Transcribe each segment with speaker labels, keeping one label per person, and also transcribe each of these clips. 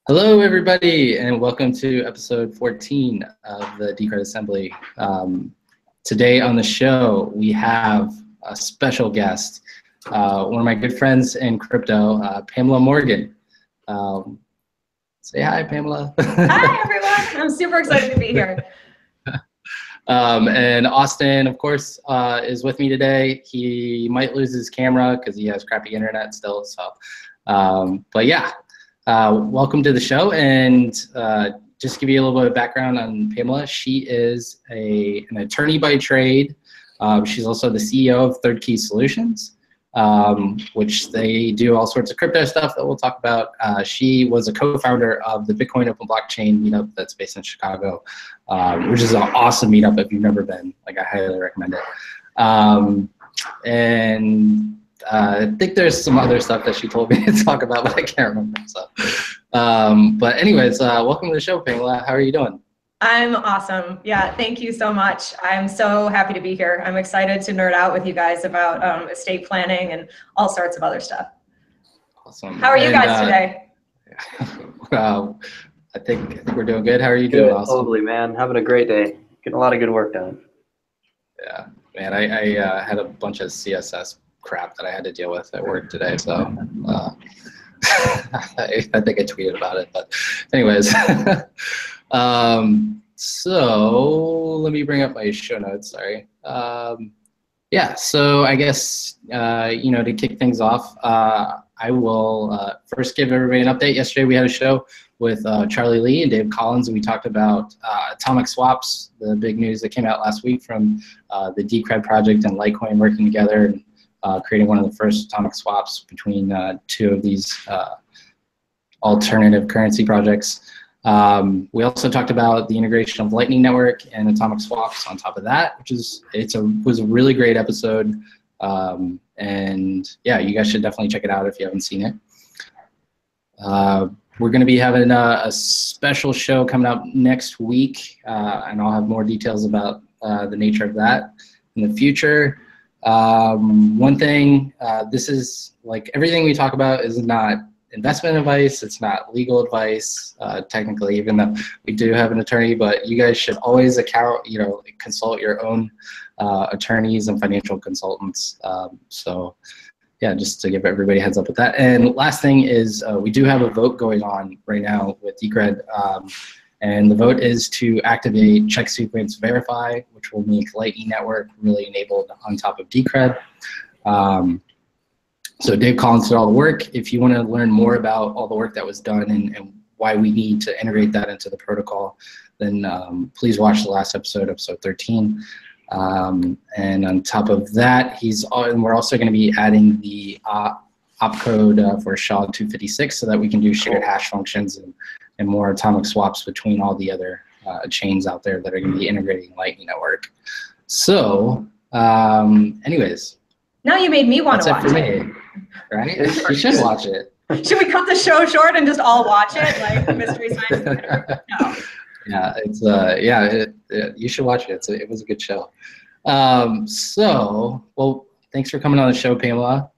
Speaker 1: Hello, everybody, and welcome to episode 14 of the Decred Assembly. Today on the show, we have a special guest, one of my good friends in crypto, Pamela Morgan. Say hi, Pamela.
Speaker 2: Hi, everyone. I'm super excited to be here.
Speaker 1: And Austin, of course, is with me today. He might lose his camera because he has crappy internet still. So, but yeah. Welcome to the show, and just to give you a little bit of background on Pamela, she is an attorney by trade. She's also the CEO of Third Key Solutions, which they do all sorts of crypto stuff that we'll talk about. She was a co-founder of the Bitcoin Open Blockchain meetup that's based in Chicago, which is an awesome meetup if you've never been. Like, I highly recommend it. I think there's some other stuff that she told me to talk about, but I can't remember. So, but anyways, welcome to the show, Pamela. How are you doing?
Speaker 2: I'm awesome. Yeah, thank you so much. I'm so happy to be here. I'm excited to nerd out with you guys about estate planning and all sorts of other stuff.
Speaker 1: Awesome.
Speaker 2: How are you guys today?
Speaker 1: I think we're doing good. How are you doing, Austin?
Speaker 3: Totally, man. Having a great day. Getting a lot of good work done.
Speaker 1: Yeah, man. I had a bunch of CSS crap that I had to deal with at work today, so I think I tweeted about it, but anyways. So let me bring up my show notes, sorry. Yeah, so I guess, to kick things off, I will first give everybody an update. Yesterday we had a show with Charlie Lee and Dave Collins, and we talked about atomic swaps, the big news that came out last week from the Decred project and Litecoin working together, and creating one of the first atomic swaps between two of these alternative currency projects. We also talked about the integration of Lightning Network and atomic swaps on top of that, which was a really great episode. And yeah, you guys should definitely check it out if you haven't seen it. We're going to be having a special show coming up next week, and I'll have more details about the nature of that in the future. One thing, this is like everything we talk about is not investment advice. It's not legal advice, technically, even though we do have an attorney, but you guys should always consult your own attorneys and financial consultants. So yeah, just to give everybody a heads up with that. And last thing is we do have a vote going on right now with Decred. And the vote is to activate check sequence verify, which will make Lightning Network really enabled on top of Decred. So Dave Collins did all the work. If you want to learn more about all the work that was done and why we need to integrate that into the protocol, then please watch the last episode, episode 13. And on top of that, we're also going to be adding the opcode for SHA-256 so that we can do shared hash functions and more atomic swaps between all the other chains out there that are going to be integrating Lightning Network. So, anyways.
Speaker 2: Now you made me want to watch it.
Speaker 1: Right? You should watch it.
Speaker 2: Should we cut the show short and just all watch it, like Mystery Science? No.
Speaker 1: Yeah, you should watch it. It was a good show. Well, thanks for coming on the show, Pamela.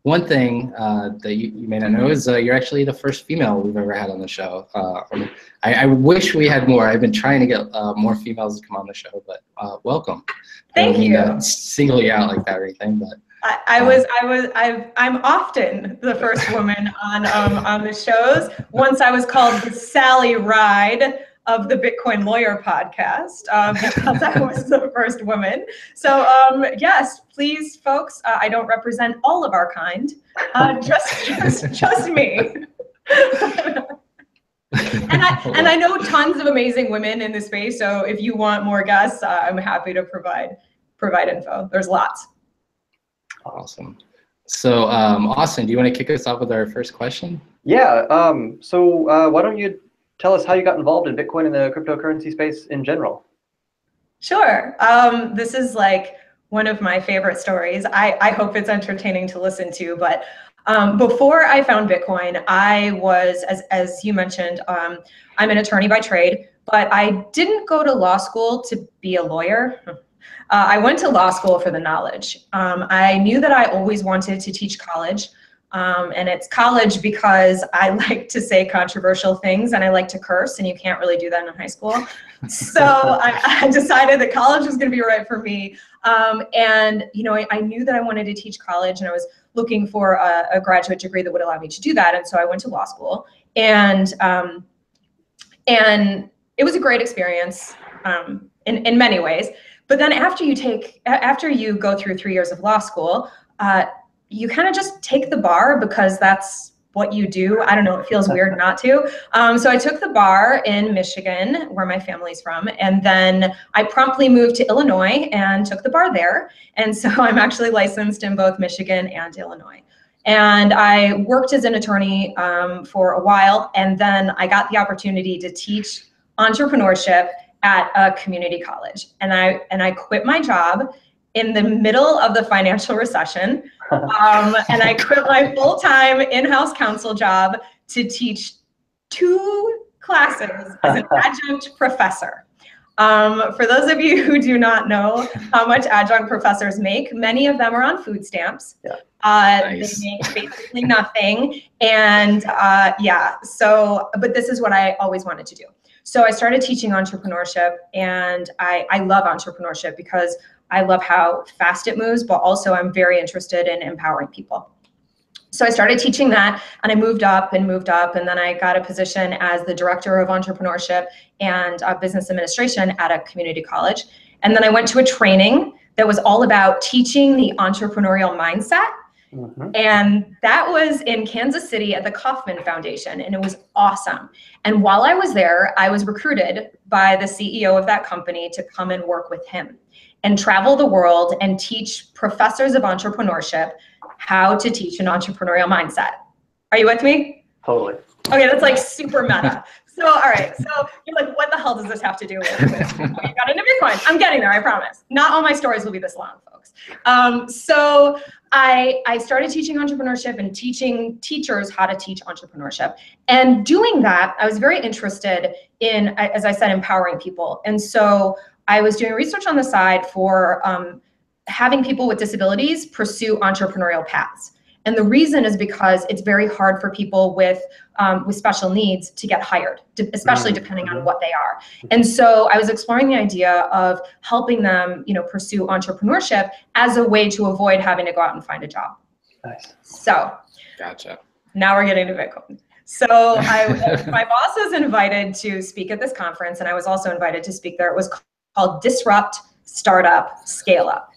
Speaker 1: One thing that you may not know is you're actually the first female we've ever had on the show. I wish we had more. I've been trying to get more females to come on the show, but welcome.
Speaker 2: Thank you.
Speaker 1: I don't mean to single you out like that or anything, but
Speaker 2: I'm often the first woman on the shows. Once I was called the Sally Ride of the Bitcoin Lawyer podcast because I was the first woman. So yes, please, folks. I don't represent all of our kind. Just me. And I know tons of amazing women in the space. So if you want more guests, I'm happy to provide info. There's lots.
Speaker 1: Awesome. So Austin, do you want to kick us off with our first question?
Speaker 3: Yeah. So why don't you tell us how you got involved in Bitcoin and the cryptocurrency space in general?
Speaker 2: Sure. This is like one of my favorite stories. I hope it's entertaining to listen to, but before I found Bitcoin, I was, as you mentioned, I'm an attorney by trade, but I didn't go to law school to be a lawyer. I went to law school for the knowledge. I knew that I always wanted to teach college. And it's college because I like to say controversial things and I like to curse, and you can't really do that in high school. So I decided that college was going to be right for me. And I knew that I wanted to teach college, and I was looking for a graduate degree that would allow me to do that. And so I went to law school, and it was a great experience in many ways. But then after you go through 3 years of law school, you kind of just take the bar because that's what you do. I don't know, it feels weird not to. So I took the bar in Michigan, where my family's from, and then I promptly moved to Illinois and took the bar there. And so I'm actually licensed in both Michigan and Illinois. And I worked as an attorney for a while, and then I got the opportunity to teach entrepreneurship at a community college. And I quit my job in the middle of the financial recession. And I quit my full-time in-house counsel job to teach 2 classes as an adjunct professor. For those of you who do not know how much adjunct professors make, many of them are on food stamps.
Speaker 3: Yeah.
Speaker 1: Nice.
Speaker 2: They make basically nothing. And but this is what I always wanted to do. So I started teaching entrepreneurship, and I love entrepreneurship because I love how fast it moves, but also I'm very interested in empowering people. So I started teaching that, and I moved up, and then I got a position as the director of entrepreneurship and business administration at a community college. And then I went to a training that was all about teaching the entrepreneurial mindset. Mm-hmm. And that was in Kansas City at the Kauffman Foundation, and it was awesome. And while I was there, I was recruited by the CEO of that company to come and work with him and travel the world and teach professors of entrepreneurship how to teach an entrepreneurial mindset. Are you with me?
Speaker 3: Totally.
Speaker 2: Okay, that's like super meta. So, all right, so you're like, what the hell does this have to do with you got into Bitcoin? I'm getting there, I promise. Not all my stories will be this long, folks. So I started teaching entrepreneurship and teaching teachers how to teach entrepreneurship. And doing that, I was very interested in, as I said, empowering people. And so I was doing research on the side for having people with disabilities pursue entrepreneurial paths. And the reason is because it's very hard for people with special needs to get hired, especially depending on what they are. And so I was exploring the idea of helping them, pursue entrepreneurship as a way to avoid having to go out and find a job.
Speaker 3: Nice.
Speaker 2: So,
Speaker 1: gotcha.
Speaker 2: Now we're getting to Bitcoin. So my boss was invited to speak at this conference, and I was also invited to speak there. It was called Disrupt, Startup, Scale Up.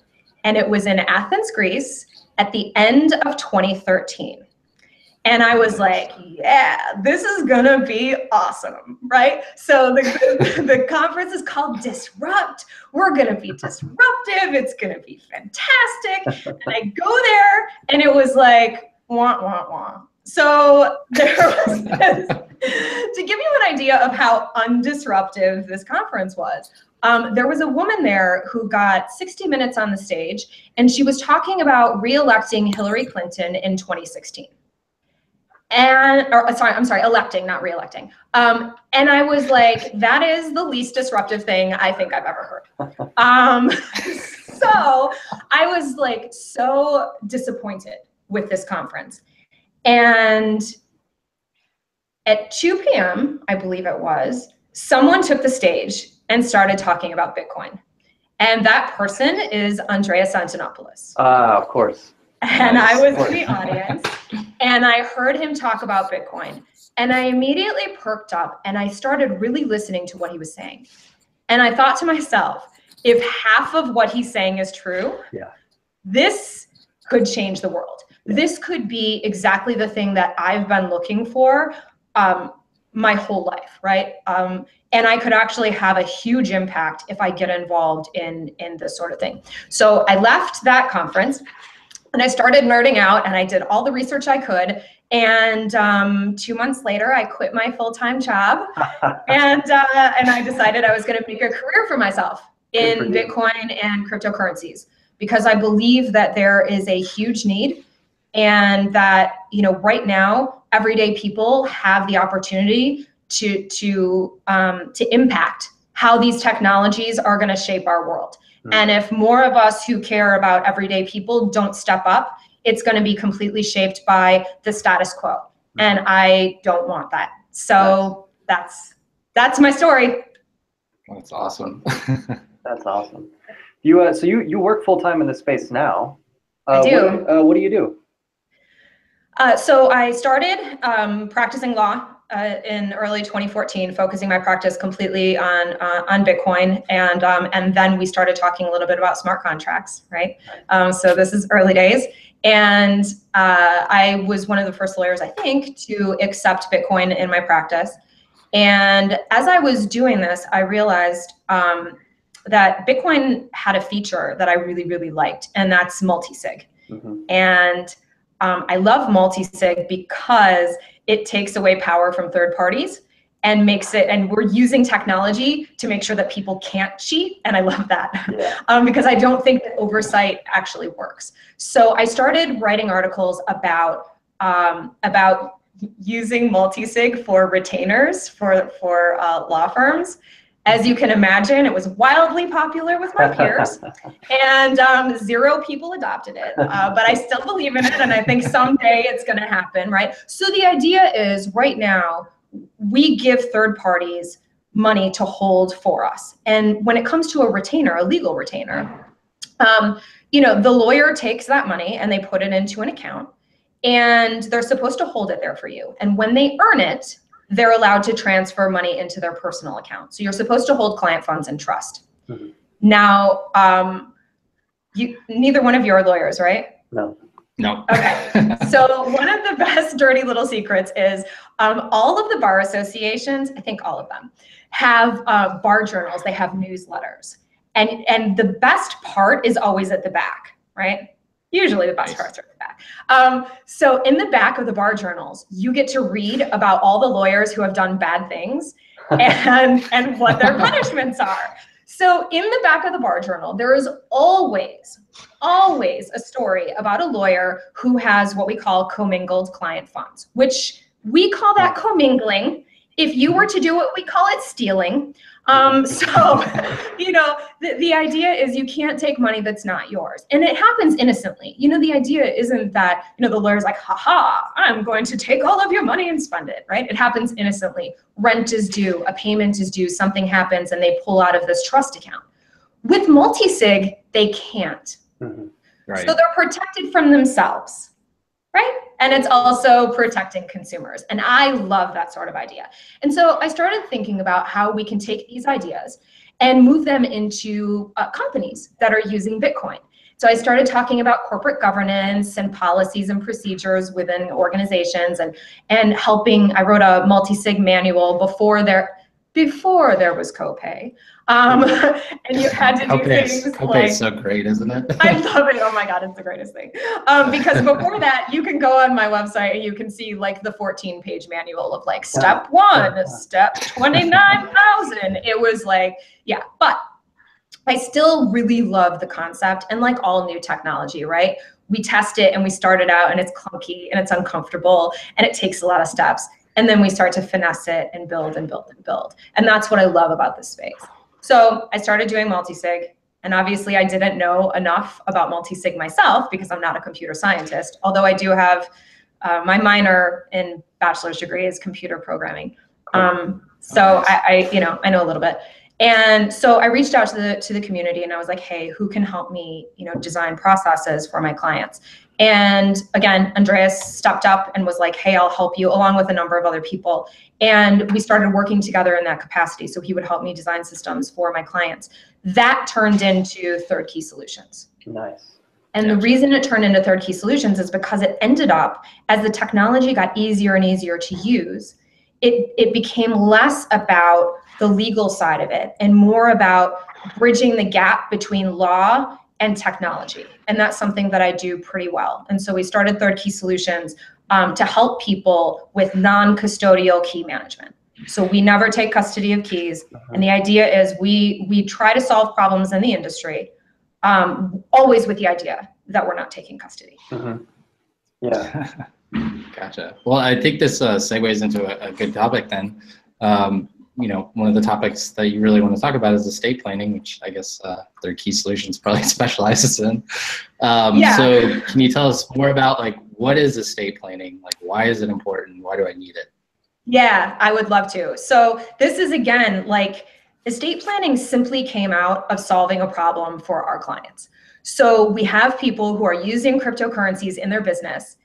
Speaker 2: And it was in Athens, Greece, at the end of 2013. And I was like, yeah, this is gonna be awesome, right? So the conference is called Disrupt. We're gonna be disruptive. It's gonna be fantastic. And I go there, and it was like, wah, wah, wah. So there was this, to give you an idea of how undisruptive this conference was, there was a woman there who got 60 minutes on the stage, and she was talking about re-electing Hillary Clinton in 2016. Electing, not re-electing. And I was like, that is the least disruptive thing I think I've ever heard. So I was like so disappointed with this conference. And at 2 p.m., I believe it was, someone took the stage and started talking about Bitcoin. And that person is Andreas Antonopoulos.
Speaker 3: Of course.
Speaker 2: And I was in the audience, and I heard him talk about Bitcoin. And I immediately perked up, and I started really listening to what he was saying. And I thought to myself, if half of what he's saying is true, this could change the world. This could be exactly the thing that I've been looking for my whole life, right? And I could actually have a huge impact if I get involved in this sort of thing. So I left that conference, and I started nerding out, and I did all the research I could. And 2 months later, I quit my full-time job, and I decided I was going to make a career for myself in Bitcoin and cryptocurrencies, because I believe that there is a huge need, and that right now, everyday people have the opportunity to impact how these technologies are going to shape our world. And if more of us who care about everyday people don't step up it's going to be completely shaped by the status quo. And I don't want that. So that's my story.
Speaker 1: That's awesome.
Speaker 3: That's awesome. So you work full time in this space now.
Speaker 2: I do.
Speaker 3: What do you do?
Speaker 2: So I started practicing law in early 2014, focusing my practice completely on Bitcoin, and then we started talking a little bit about smart contracts, right? So this is early days, and I was one of the first lawyers, I think, to accept Bitcoin in my practice. And as I was doing this, I realized that Bitcoin had a feature that I really, really liked, and that's multi-sig. And I love multi-sig because it takes away power from third parties and makes it, and we're using technology to make sure that people can't cheat, and I love that. Because I don't think that oversight actually works. So I started writing articles about using multi-sig for retainers for law firms. As you can imagine, it was wildly popular with my peers, and 0 people adopted it. But I still believe in it, and I think someday it's going to happen, right? So the idea is, right now, we give third parties money to hold for us. And when it comes to a retainer, a legal retainer, you know, the lawyer takes that money and they put it into an account, and they're supposed to hold it there for you. And when they earn it, they're allowed to transfer money into their personal account. So you're supposed to hold client funds in trust. Now, neither one of you are lawyers, right?
Speaker 3: No.
Speaker 1: No.
Speaker 2: Okay. So one of the best dirty little secrets is all of the bar associations, I think all of them, have bar journals. They have newsletters. And the best part is always at the back, right? Usually the best parts are at the back. So in the back of the bar journals, you get to read about all the lawyers who have done bad things and what their punishments are. So in the back of the bar journal, there is always a story about a lawyer who has what we call commingled client funds, which we call that commingling. If you were to do it, we call it stealing. So, you know, the idea is you can't take money that's not yours. And it happens innocently. You know, the idea isn't that, you know, the lawyer's like, haha, I'm going to take all of your money and spend it, right? It happens innocently. Rent is due, a payment is due, something happens, and they pull out of this trust account. With multi-sig, they can't.
Speaker 1: Right.
Speaker 2: So they're protected from themselves, right? And it's also protecting consumers. And I love that sort of idea. And so I started thinking about how we can take these ideas and move them into companies that are using Bitcoin. So I started talking about corporate governance and policies and procedures within organizations and helping. I wrote a multi-sig manual before there was copay. And you had to do things like...
Speaker 1: Copay's so great, isn't it?
Speaker 2: I love it. Oh my God, it's the greatest thing. Because before that, you can go on my website and you can see like the 14-page manual of like step 1, step 29,000. It was like, yeah, but I still really love the concept, and like all new technology, right? We test it and we start it out and it's clunky and it's uncomfortable and it takes a lot of steps. And then we start to finesse it and build and build and build. And that's what I love about this space. So I started doing multi-sig, and obviously I didn't know enough about multi-sig myself because I'm not a computer scientist, although I do have my minor in bachelor's degree is computer programming. So I know a little bit. And so I reached out to the community and I was like, hey, who can help me, you know, design processes for my clients? And again, Andreas stepped up and was like, hey, I'll help you, along with a number of other people. And we started working together in that capacity. So he would help me design systems for my clients. That turned into Third Key Solutions.
Speaker 3: Nice.
Speaker 2: And the reason it turned into Third Key Solutions is because it ended up, as the technology got easier and easier to use, it became less about the legal side of it and more about bridging the gap between law and technology. And that's something that I do pretty well. And so we started Third Key Solutions to help people with non-custodial key management. So we never take custody of keys. And the idea is we try to solve problems in the industry, always with the idea that we're not taking custody.
Speaker 3: Yeah.
Speaker 1: Gotcha. Well, I think this segues into a good topic then. one of the topics that you really want to talk about is estate planning, which I guess their key solutions probably specializes in. So can you tell us more about like, what is estate planning? Like, why is it important? Why do I need it?
Speaker 2: Yeah, I would love to. So this is, again, like, estate planning simply came out of solving a problem for our clients. So we have people who are using cryptocurrencies in their business.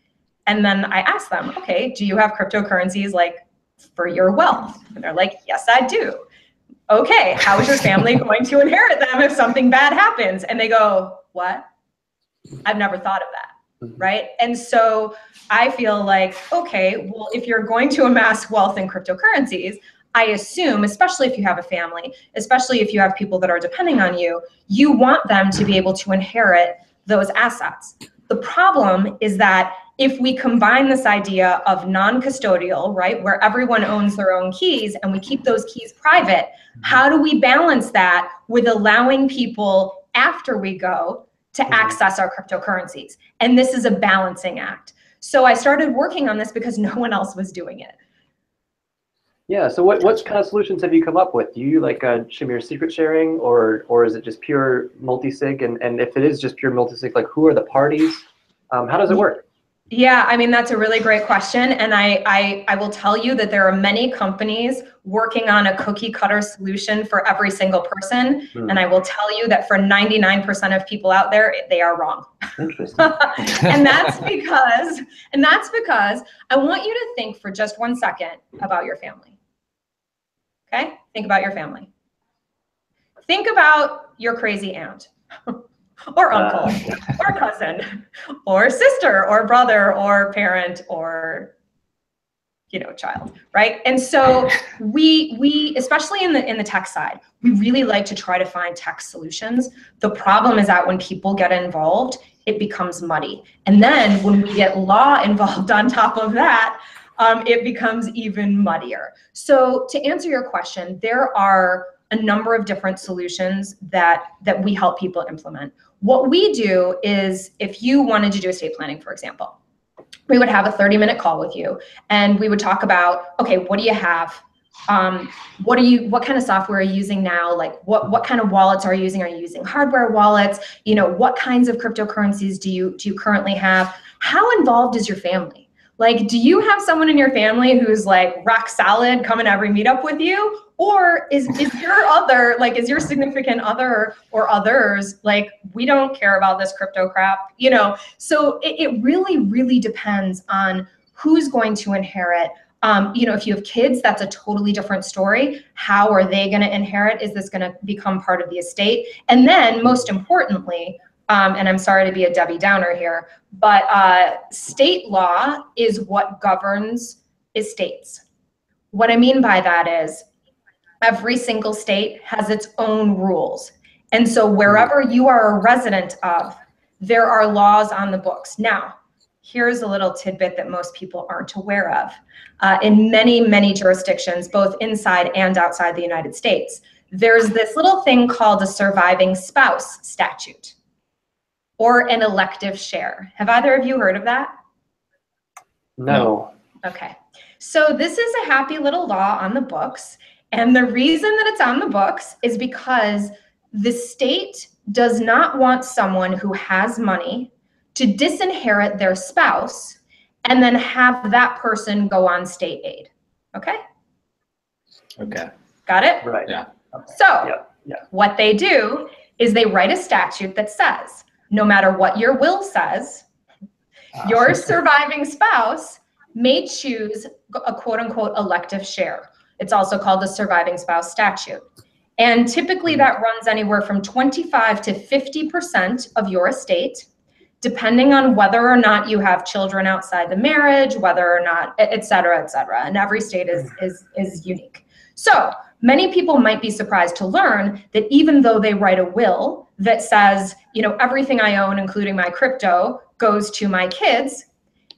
Speaker 2: And then I ask them, okay, do you have cryptocurrencies like for your wealth? And they're like, yes, I do. Okay, how is your family going to inherit them if something bad happens? And they go, what? I've never thought of that, right? And so I feel like, okay, well, if you're going to amass wealth in cryptocurrencies, I assume, especially if you have a family, especially if you have people that are depending on you, you want them to be able to inherit those assets. The problem is that if we combine this idea of non-custodial, right, where everyone owns their own keys and we keep those keys private, how do we balance that with allowing people after we go to access our cryptocurrencies? And this is a balancing act. So I started working on this because no one else was doing it.
Speaker 3: Yeah, so what kind of solutions have you come up with? Do you like Shamir secret sharing, or is it just pure multi-sig? And if it is just pure multi-sig, like who are the parties? How does it work?
Speaker 2: Yeah, I mean, that's a really great question. And I will tell you that there are many companies working on a cookie cutter solution for every single person. And I will tell you that for 99% of people out there, they are wrong.
Speaker 3: Interesting.
Speaker 2: and that's because I want you to think for just 1 second about your family. Okay? Think about your family. Think about your crazy aunt. Or uncle, or cousin, or sister, or brother, or parent, or child, right? And so we especially in the tech side, we really like to try to find tech solutions. The problem is that when people get involved, it becomes muddy, and then when we get law involved on top of that, it becomes even muddier. So to answer your question, there are a number of different solutions that we help people implement. What we do is, if you wanted to do estate planning, for example, we would have a 30-minute call with you, and we would talk about, okay, what do you have? What kind of software are you using now? Like what kind of wallets are you using? Are you using hardware wallets? What kinds of cryptocurrencies do you currently have? How involved is your family? Like, do you have someone in your family who's like rock solid, coming to every meetup with you? Or is your significant other or others like, we don't care about this crypto crap, So it really, really depends on who's going to inherit. If you have kids, that's a totally different story. How are they going to inherit? Is this going to become part of the estate? And then most importantly, and I'm sorry to be a Debbie Downer here, but state law is what governs estates. What I mean by that is every single state has its own rules. And so wherever you are a resident of, there are laws on the books. Now, here's a little tidbit that most people aren't aware of. In many, many jurisdictions, both inside and outside the United States, there's this little thing called a surviving spouse statute, or an elective share. Have either of you heard of that?
Speaker 3: No.
Speaker 2: Okay. So this is a happy little law on the books. And the reason that it's on the books is because the state does not want someone who has money to disinherit their spouse and then have that person go on state aid. Okay?
Speaker 1: Okay.
Speaker 2: Got it?
Speaker 3: Right.
Speaker 1: Yeah.
Speaker 2: So what they do is they write a statute that says, no matter what your will says, your surviving spouse may choose a quote unquote elective share. It's also called the surviving spouse statute. And typically that runs anywhere from 25 to 50% of your estate, depending on whether or not you have children outside the marriage, whether or not, et cetera, et cetera. And every state is unique. So many people might be surprised to learn that even though they write a will that says, everything I own, including my crypto, goes to my kids,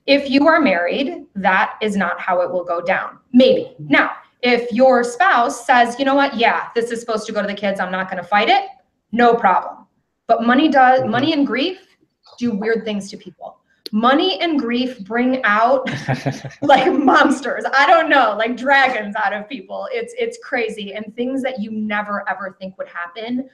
Speaker 2: if you are married, that is not how it will go down. Maybe. Now, if your spouse says, you know what, yeah, this is supposed to go to the kids, I'm not going to fight it, no problem. But money and grief do weird things to people. money and grief bring out like monsters. I don't know, like dragons out of people. It's crazy, and things that you never ever think would happen.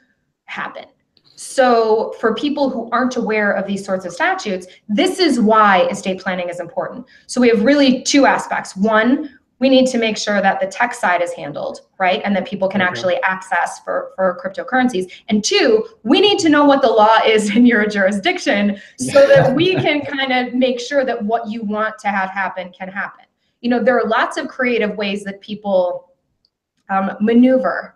Speaker 2: So for people who aren't aware of these sorts of statutes, this is why estate planning is important. So we have really two aspects. One, we need to make sure that the tech side is handled, right? And that people can actually access for cryptocurrencies. And two, we need to know what the law is in your jurisdiction so that we can kind of make sure that what you want to have happen can happen. You know, there are lots of creative ways that people maneuver,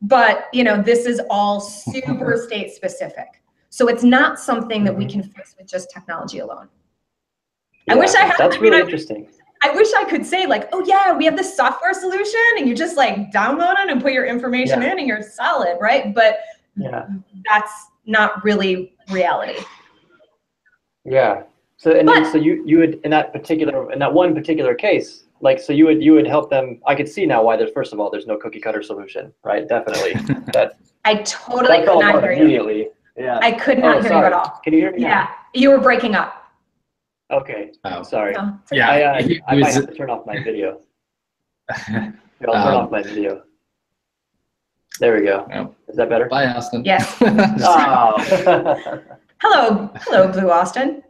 Speaker 2: but you know, this is all super state specific. So it's not something that we can fix with just technology alone.
Speaker 3: Yeah,
Speaker 2: I wish I had.
Speaker 3: That's really interesting.
Speaker 2: I wish I could say like, oh yeah, we have this software solution and you just like download it and put your information in and you're solid, right? But that's not really reality.
Speaker 3: Yeah. So so you would in that one particular case, like, so you would help them. I could see now why first of all there's no cookie cutter solution, right? Definitely.
Speaker 2: I totally could not hear you.
Speaker 3: Immediately. Yeah.
Speaker 2: I could not hear you at all.
Speaker 3: Can you hear me?
Speaker 2: Yeah, you were breaking up.
Speaker 3: Okay. I'm sorry.
Speaker 2: No,
Speaker 1: yeah.
Speaker 3: I might have to turn off my video. Here, I'll turn off my video. There we go.
Speaker 1: Oh.
Speaker 3: Is that better?
Speaker 1: Bye, Austin.
Speaker 2: Yes.
Speaker 3: Oh.
Speaker 2: Hello, Blue Austin.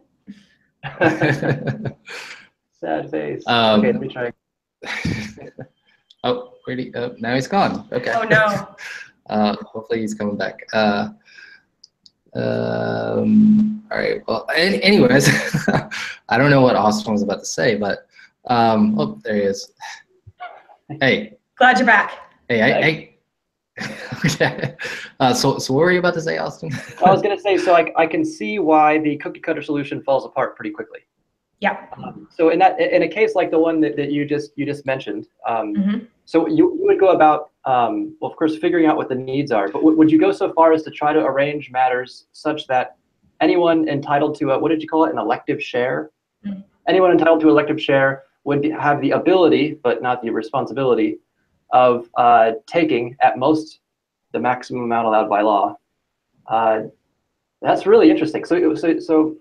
Speaker 3: Sad face. Okay, let me try.
Speaker 1: Oh, where'd he? Oh, now he's gone. Okay.
Speaker 2: Oh no.
Speaker 1: Hopefully he's coming back. All right. Well, anyways, I don't know what Austin was about to say, but oh, there he is. Hey.
Speaker 2: Glad you're back.
Speaker 1: Hey. Okay. So what were you about to say, Austin?
Speaker 3: I was going to say, so I can see why the cookie cutter solution falls apart pretty quickly.
Speaker 2: Yeah.
Speaker 3: So in a case like the one that you just mentioned, so you would go about, well, of course, figuring out what the needs are, but would you go so far as to try to arrange matters such that anyone entitled to what did you call it, an elective share? Anyone entitled to elective share would have the ability, but not the responsibility, of taking at most the maximum amount allowed by law. That's really interesting. So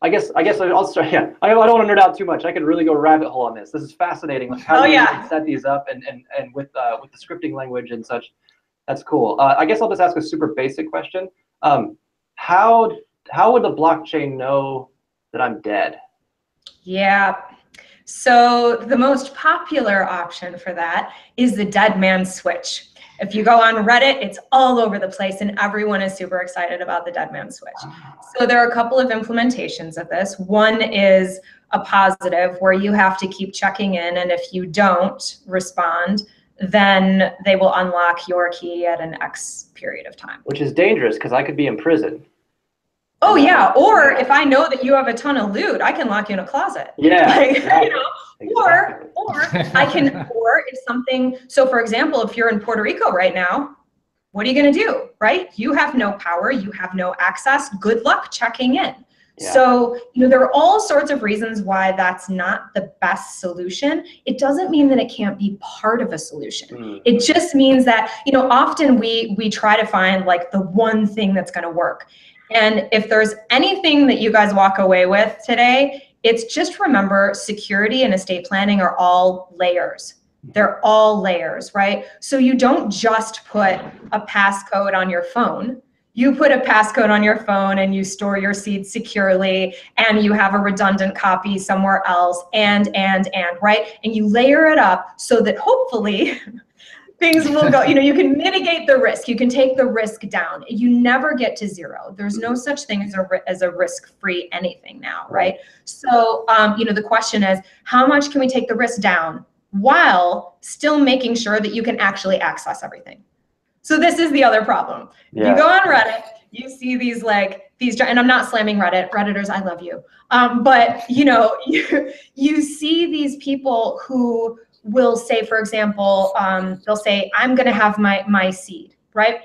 Speaker 3: I guess I'll start. Yeah, I don't want to nerd out too much. I could really go rabbit hole on this. This is fascinating. Like how you can set these up and with the scripting language and such. That's cool. I guess I'll just ask a super basic question. How would the blockchain know that I'm dead?
Speaker 2: Yeah. So the most popular option for that is the dead man switch. If you go on Reddit, it's all over the place and everyone is super excited about the dead man switch. So there are a couple of implementations of this. One is a positive where you have to keep checking in, and if you don't respond, then they will unlock your key at an X period of time.
Speaker 3: Which is dangerous because I could be in prison.
Speaker 2: Oh yeah, or if I know that you have a ton of loot, I can lock you in a closet.
Speaker 3: Yeah,
Speaker 2: like,
Speaker 3: exactly.
Speaker 2: You know, or I can, or if something, so for example, if you're in Puerto Rico right now, what are you gonna do, right? You have no power, you have no access, good luck checking in. Yeah. So, you know, there are all sorts of reasons why that's not the best solution. It doesn't mean that it can't be part of a solution. It just means that, you know, often we try to find like the one thing that's gonna work. And if there's anything that you guys walk away with today, it's just remember security and estate planning are all layers. They're all layers, right? So you don't just put a passcode on your phone. You put a passcode on your phone and you store your seeds securely and you have a redundant copy somewhere else and, right? And you layer it up so that hopefully things will go, you know, you can mitigate the risk. You can take the risk down. You never get to zero. There's no such thing as a risk-free anything now, right? So, you know, the question is, how much can we take the risk down while still making sure that you can actually access everything? So this is the other problem. Yeah. You go on Reddit, you see these and I'm not slamming Reddit, Redditors, I love you. But, you know, you see these people who will say, for example, they'll say, I'm gonna have my seed, right?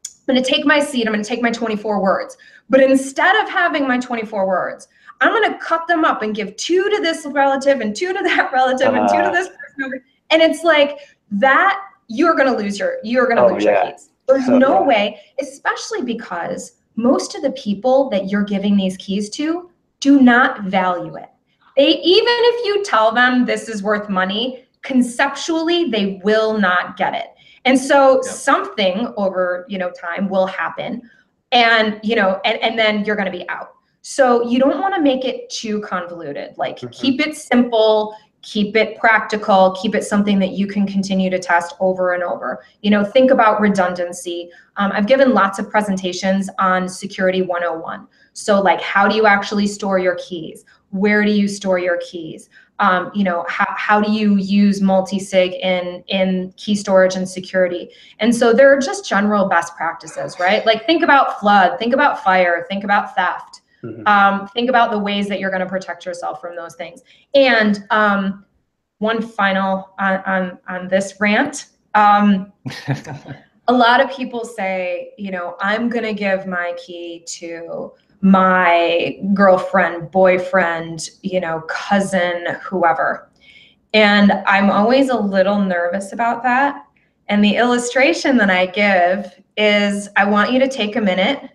Speaker 2: I'm gonna take my seed, I'm gonna take my 24 words. But instead of having my 24 words, I'm gonna cut them up and give 2 to this relative and 2 to that relative and 2 to this person. And it's like that, you're gonna lose your keys. There's no way, especially because most of the people that you're giving these keys to do not value it. Even if you tell them this is worth money, conceptually, they will not get it. And so something over, time will happen, and, and then you're going to be out. So you don't want to make it too convoluted. Like, keep it simple, keep it practical, keep it something that you can continue to test over and over. Think about redundancy. I've given lots of presentations on Security 101. So like, how do you actually store your keys? Where do you store your keys? How do you use multi-sig in key storage and security? And so there are just general best practices, right? Like, think about flood, think about fire, think about theft. Think about the ways that you're going to protect yourself from those things. And one final on this rant. A lot of people say, I'm going to give my key to my girlfriend, boyfriend, cousin, whoever. And I'm always a little nervous about that. And the illustration that I give is, I want you to take a minute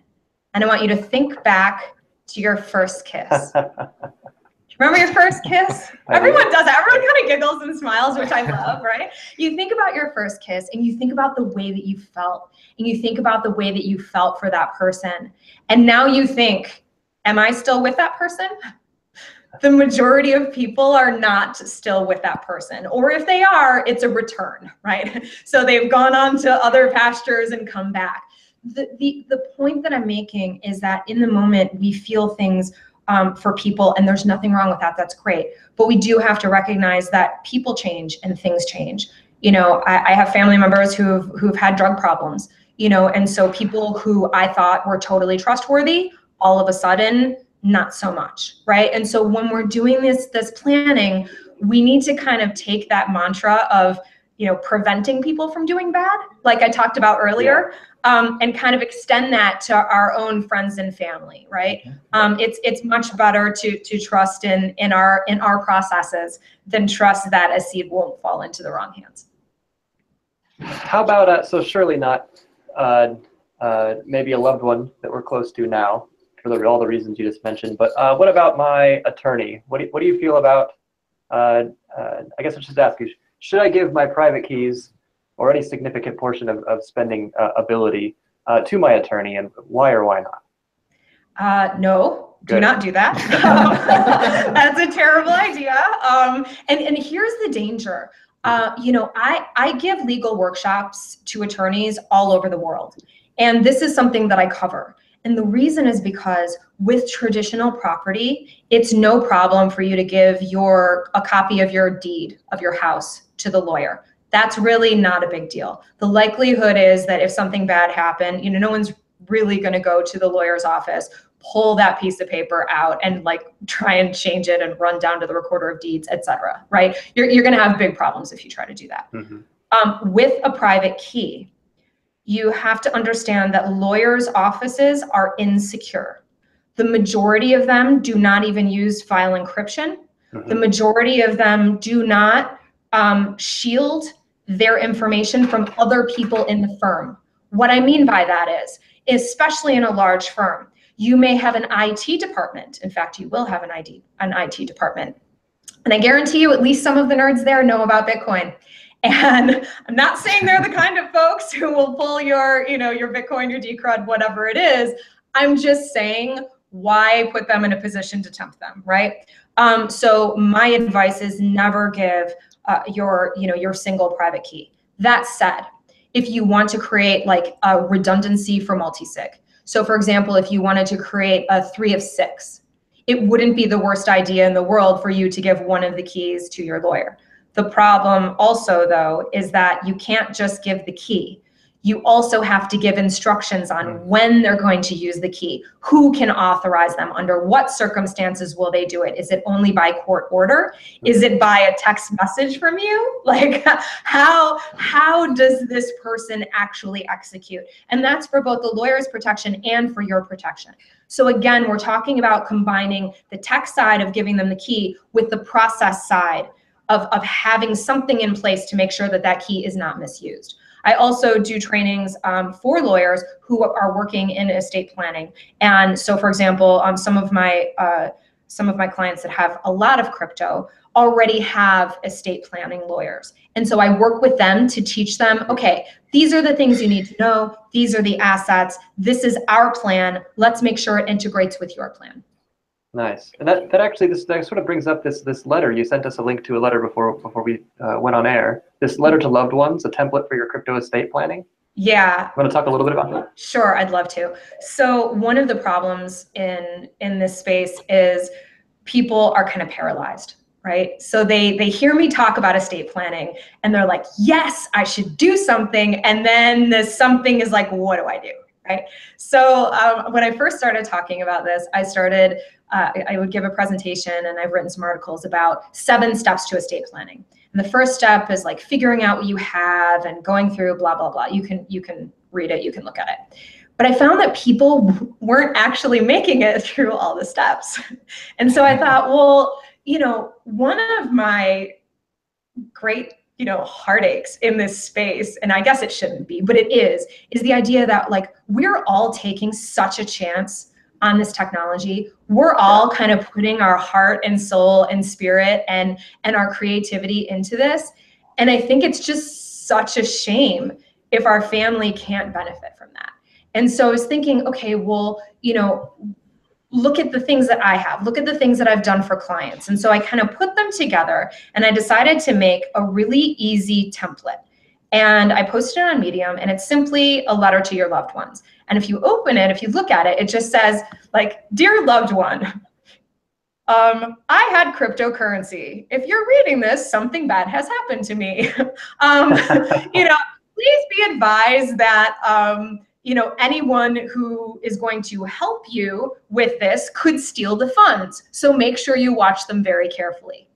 Speaker 2: and I want you to think back to your first kiss. Remember your first kiss? Everyone does that. Everyone kind of giggles and smiles, which I love, right? You think about your first kiss and you think about the way that you felt, and you think about the way that you felt for that person. And now you think, am I still with that person? The majority of people are not still with that person. Or if they are, it's a return, right? So they've gone on to other pastures and come back. The point that I'm making is that in the moment, we feel things for people, and there's nothing wrong with that. That's great. But we do have to recognize that people change and things change. I have family members who've had drug problems, and so people who I thought were totally trustworthy, all of a sudden, not so much, right? And so when we're doing this planning, we need to kind of take that mantra of, preventing people from doing bad, like I talked about earlier, and kind of extend that to our own friends and family, right? It's much better to trust in our processes than trust that a seed won't fall into the wrong hands.
Speaker 3: How about, so surely not maybe a loved one that we're close to now, for all the reasons you just mentioned, but what about my attorney? What do you feel about, I guess I should just ask you, should I give my private keys or any significant portion of spending ability to my attorney, and why or why not?
Speaker 2: No, do not do that. That's a terrible idea. And here's the danger. I give legal workshops to attorneys all over the world, and this is something that I cover. And the reason is because with traditional property, it's no problem for you to give a copy of your deed of your house to the lawyer. That's really not a big deal. The likelihood is that if something bad happened, no one's really going to go to the lawyer's office, pull that piece of paper out and like try and change it and run down to the recorder of deeds, etc. Right? You're going to have big problems if you try to do that. With a private key, you have to understand that lawyers' offices are insecure. The majority of them do not even use file encryption. The majority of them do not shield their information from other people in the firm. What I mean by that is, especially in a large firm, you may have an IT department. In fact, you will have an IT department. And I guarantee you at least some of the nerds there know about Bitcoin. And I'm not saying they're the kind of folks who will pull your Bitcoin, your Decred, whatever it is. I'm just saying, why put them in a position to tempt them, right? So my advice is never give your single private key. That said, if you want to create like a redundancy for multi-sig, so for example, if you wanted to create a 3 of 6, it wouldn't be the worst idea in the world for you to give one of the keys to your lawyer. The problem also, though, is that you can't just give the key. You also have to give instructions on when they're going to use the key, who can authorize them, under what circumstances will they do it? Is it only by court order? Is it by a text message from you? Like, how does this person actually execute? And that's for both the lawyer's protection and for your protection. So again, we're talking about combining the tech side of giving them the key with the process side of having something in place to make sure that that key is not misused. I also do trainings for lawyers who are working in estate planning. And so, for example, some of my some of my clients that have a lot of crypto already have estate planning lawyers. And so I work with them to teach them, okay, these are the things you need to know. These are the assets. This is our plan. Let's make sure it integrates with your plan.
Speaker 3: Nice. And that actually, that sort of brings up this letter. You sent us a link to a letter before we went on air. This letter to loved ones, a template for your crypto estate planning.
Speaker 2: Yeah.
Speaker 3: Want to talk a little bit about that?
Speaker 2: Sure, I'd love to. So one of the problems in this space is people are kind of paralyzed, right? So they hear me talk about estate planning and they're like, yes, I should do something. And then the something is like, what do I do? Right. So when I first started talking about this, I would give a presentation, and I've written some articles about 7 steps to estate planning. And the first step is like figuring out what you have and going through blah, blah, blah. You can read it, you can look at it. But I found that people weren't actually making it through all the steps. And so I thought, well, one of my great heartaches in this space, and I guess it shouldn't be, but it is the idea that like we're all taking such a chance on this technology. We're all kind of putting our heart and soul and spirit and our creativity into this. And I think it's just such a shame if our family can't benefit from that. And so I was thinking, okay, well, look at the things that I have, look at the things that I've done for clients. And so I kind of put them together and I decided to make a really easy template. And I posted it on Medium, and it's simply a letter to your loved ones. And if you open it, if you look at it, it just says like, dear loved one, I had cryptocurrency. If you're reading this, something bad has happened to me. Please be advised that, anyone who is going to help you with this could steal the funds. So make sure you watch them very carefully.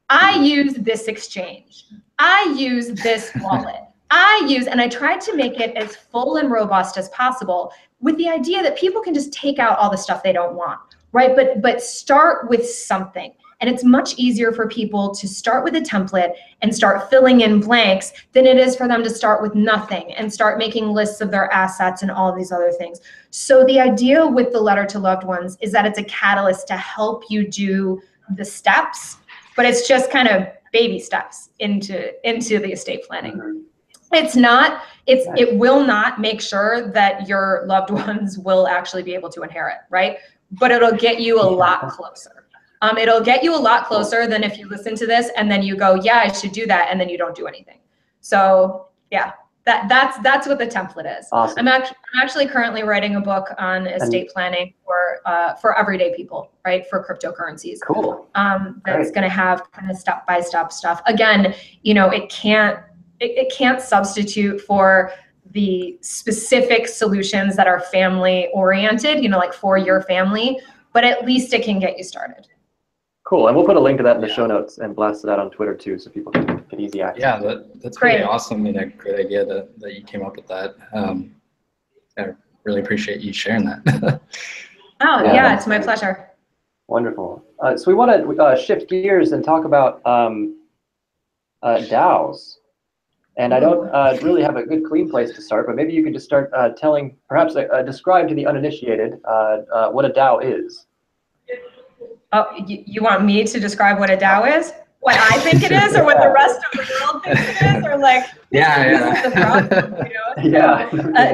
Speaker 2: I use this exchange. I use this wallet. And I tried to make it as full and robust as possible with the idea that people can just take out all the stuff they don't want, right? But start with something. And it's much easier for people to start with a template and start filling in blanks than it is for them to start with nothing and start making lists of their assets and all of these other things. So the idea with the letter to loved ones is that it's a catalyst to help you do the steps, but it's just kind of baby steps into the estate planning. It will not make sure that your loved ones will actually be able to inherit, right? But it'll get you a lot closer. It'll get you a lot closer than if you listen to this and then you go, yeah, I should do that, and then you don't do anything. So yeah, that's what the template is.
Speaker 3: Awesome.
Speaker 2: I'm actually currently writing a book on estate planning for everyday people, right? For cryptocurrencies.
Speaker 3: Cool.
Speaker 2: That's going to have kind of step-by-step stuff. Again, it can't substitute for the specific solutions that are family oriented, like for your family, but at least it can get you started.
Speaker 3: Cool, and we'll put a link to that in the show notes and blast it out on Twitter too, so people can get easy access.
Speaker 1: Yeah, that's really awesome and a great idea that you came up with that. I really appreciate you sharing that.
Speaker 2: Oh yeah, it's my pleasure.
Speaker 3: Wonderful. So we want to shift gears and talk about DAOs. And I don't really have a good clean place to start, but maybe you could just start perhaps describe to the uninitiated what a DAO is.
Speaker 2: Oh, you want me to describe what a DAO is? What I think it is, or what the rest of the world thinks it is, or like this is the problem,
Speaker 3: Yeah.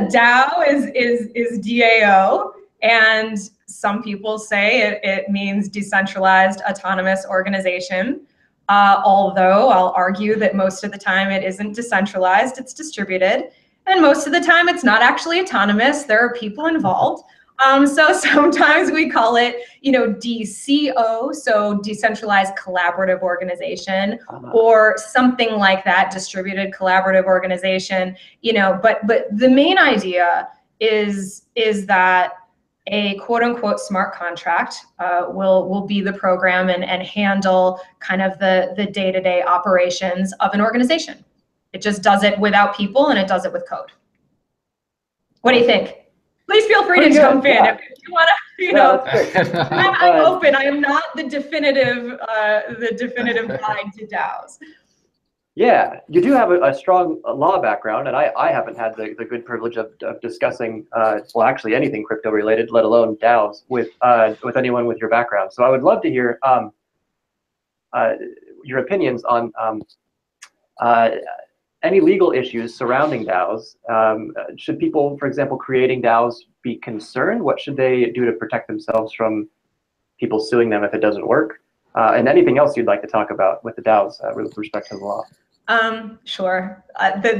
Speaker 2: DAO is DAO, and some people say it means Decentralized Autonomous Organization. Although I'll argue that most of the time it isn't decentralized, it's distributed. And most of the time it's not actually autonomous. There are people involved. So sometimes we call it, DCO, so Decentralized Collaborative Organization, or something like that, Distributed Collaborative Organization, but the main idea is that a quote unquote smart contract will be the program and handle kind of the day-to-day operations of an organization. It just does it without people, and it does it with code. What do you think? Please feel free to jump in if you want to, I'm open. I am not the definitive guide to DAOs.
Speaker 3: Yeah, you do have a strong law background, and I haven't had the good privilege of discussing, well, actually anything crypto related, let alone DAOs, with anyone with your background. So I would love to hear your opinions on any legal issues surrounding DAOs. Should people, for example, creating DAOs be concerned? What should they do to protect themselves from people suing them if it doesn't work? And anything else you'd like to talk about with the DAOs with respect to the law?
Speaker 2: Sure.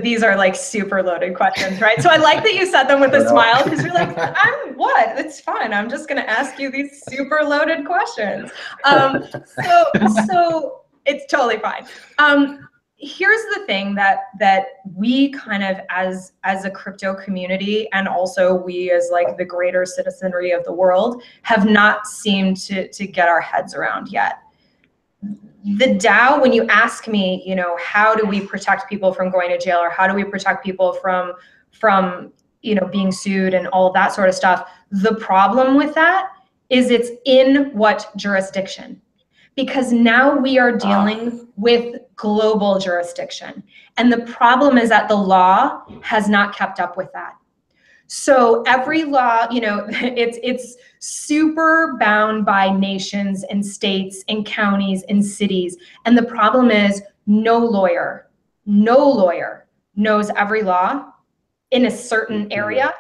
Speaker 2: These are like super loaded questions, right? So I like that you said them with a smile, because you're like, what? It's fine. I'm just going to ask you these super loaded questions. So it's totally fine. Here's the thing that we kind of, as a crypto community, and also we as like the greater citizenry of the world, have not seemed to get our heads around yet. The DAO, when you ask me, you know, how do we protect people from going to jail, or how do we protect people from you know, being sued and all of that sort of stuff, the problem with that is it's in what jurisdiction? Because now we are dealing with global jurisdiction. And the problem is that the law has not kept up with that. So every law, you know, it's super bound by nations and states and counties and cities. And the problem is no lawyer knows every law in a certain area,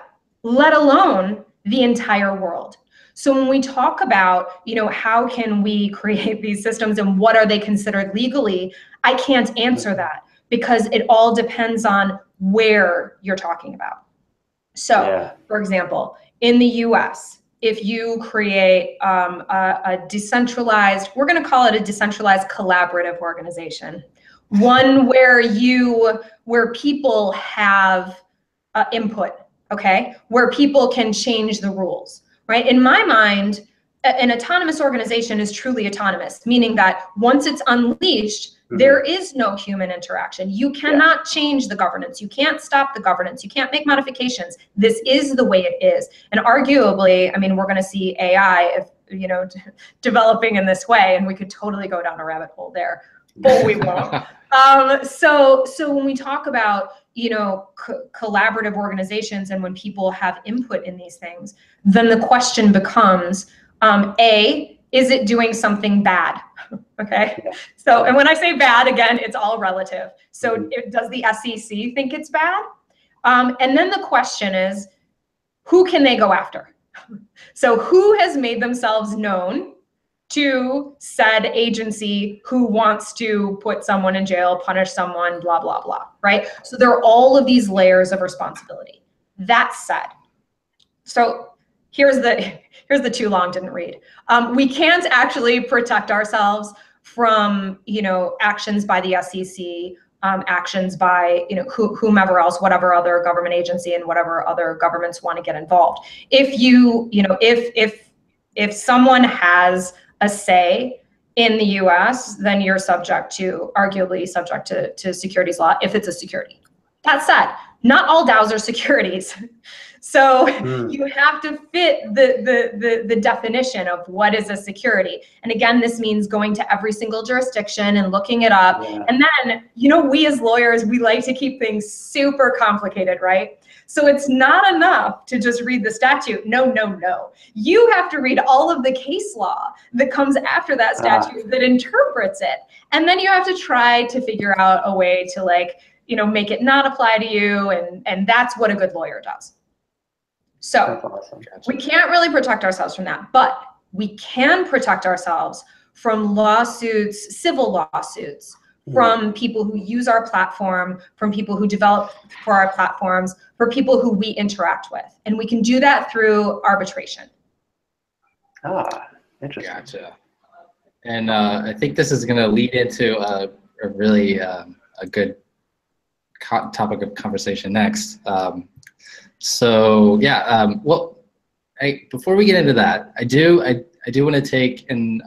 Speaker 2: let alone the entire world. So when we talk about, you know, how can we create these systems and what are they considered legally, I can't answer that, because it all depends on where you're talking about. So, for example, in the US, if you create a decentralized, we're going to call it a decentralized collaborative organization, one where people have input, okay, where people can change the rules, right? In my mind, an autonomous organization is truly autonomous, meaning that once it's unleashed, there is no human interaction. You cannot change the governance. You can't stop the governance. You can't make modifications. This is the way it is. And arguably, I mean, we're going to see AI, if, you know, developing in this way, and we could totally go down a rabbit hole there, but we won't. So when we talk about, you know, collaborative organizations, and when people have input in these things, then the question becomes, A, is it doing something bad? Okay. So, and when I say bad, again, it's all relative. So does the SEC think it's bad? And then the question is, who can they go after? So who has made themselves known to said agency who wants to put someone in jail, punish someone, blah, blah, blah, right? So there are all of these layers of responsibility. That said, so here's the too long, didn't read. We can't actually protect ourselves from, you know, actions by the SEC, actions by, you know, whomever else, whatever other government agency and whatever other governments want to get involved. If you know, if someone has a say in the US, then you're arguably subject to securities law if it's a security. That said, not all DAOs are securities. So you have to fit the definition of what is a security. And again, this means going to every single jurisdiction and looking it up. And then, you know, we as lawyers, we like to keep things super complicated, right? So it's not enough to just read the statute. No, no, no. You have to read all of the case law that comes after that statute that interprets it. And then you have to try to figure out a way to, like, you know, make it not apply to you. And that's what a good lawyer does. So we can't really protect ourselves from that, but we can protect ourselves from lawsuits, civil lawsuits, from people who use our platform, from people who develop for our platforms, for people who we interact with. And we can do that through arbitration.
Speaker 3: Interesting.
Speaker 1: Gotcha. And I think this is going to lead into a really a good topic of conversation next. So yeah, well, before we get into that, I do want to take an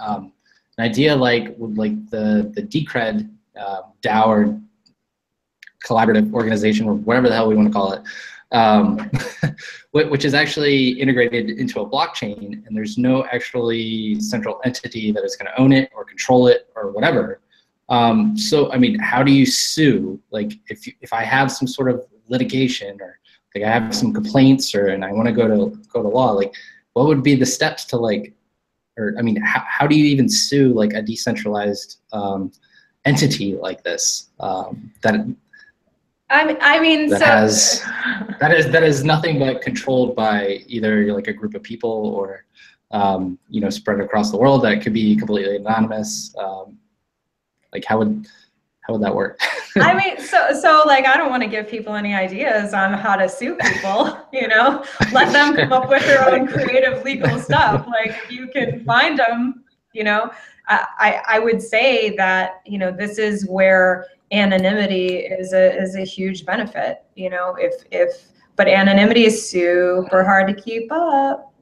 Speaker 1: idea like the Decred DAO or collaborative organization, or whatever the hell we want to call it, which is actually integrated into a blockchain, and there's no actually central entity that is going to own it or control it or whatever. So, I mean, how do you sue? Like, if I have some sort of litigation, or like I have some complaints, and I want to go to law, like, what would be the steps to, like, or I mean, how do you even sue like a decentralized entity like this that is nothing but controlled by either like a group of people or you know, spread across the world, that could be completely anonymous? Like, how would that work?
Speaker 2: I mean, so like, I don't want to give people any ideas on how to sue people, you know, let them come up with their own creative legal stuff. Like, if you can find them, you know, I would say that, you know, this is where anonymity is a huge benefit, you know, but anonymity is super hard to keep up.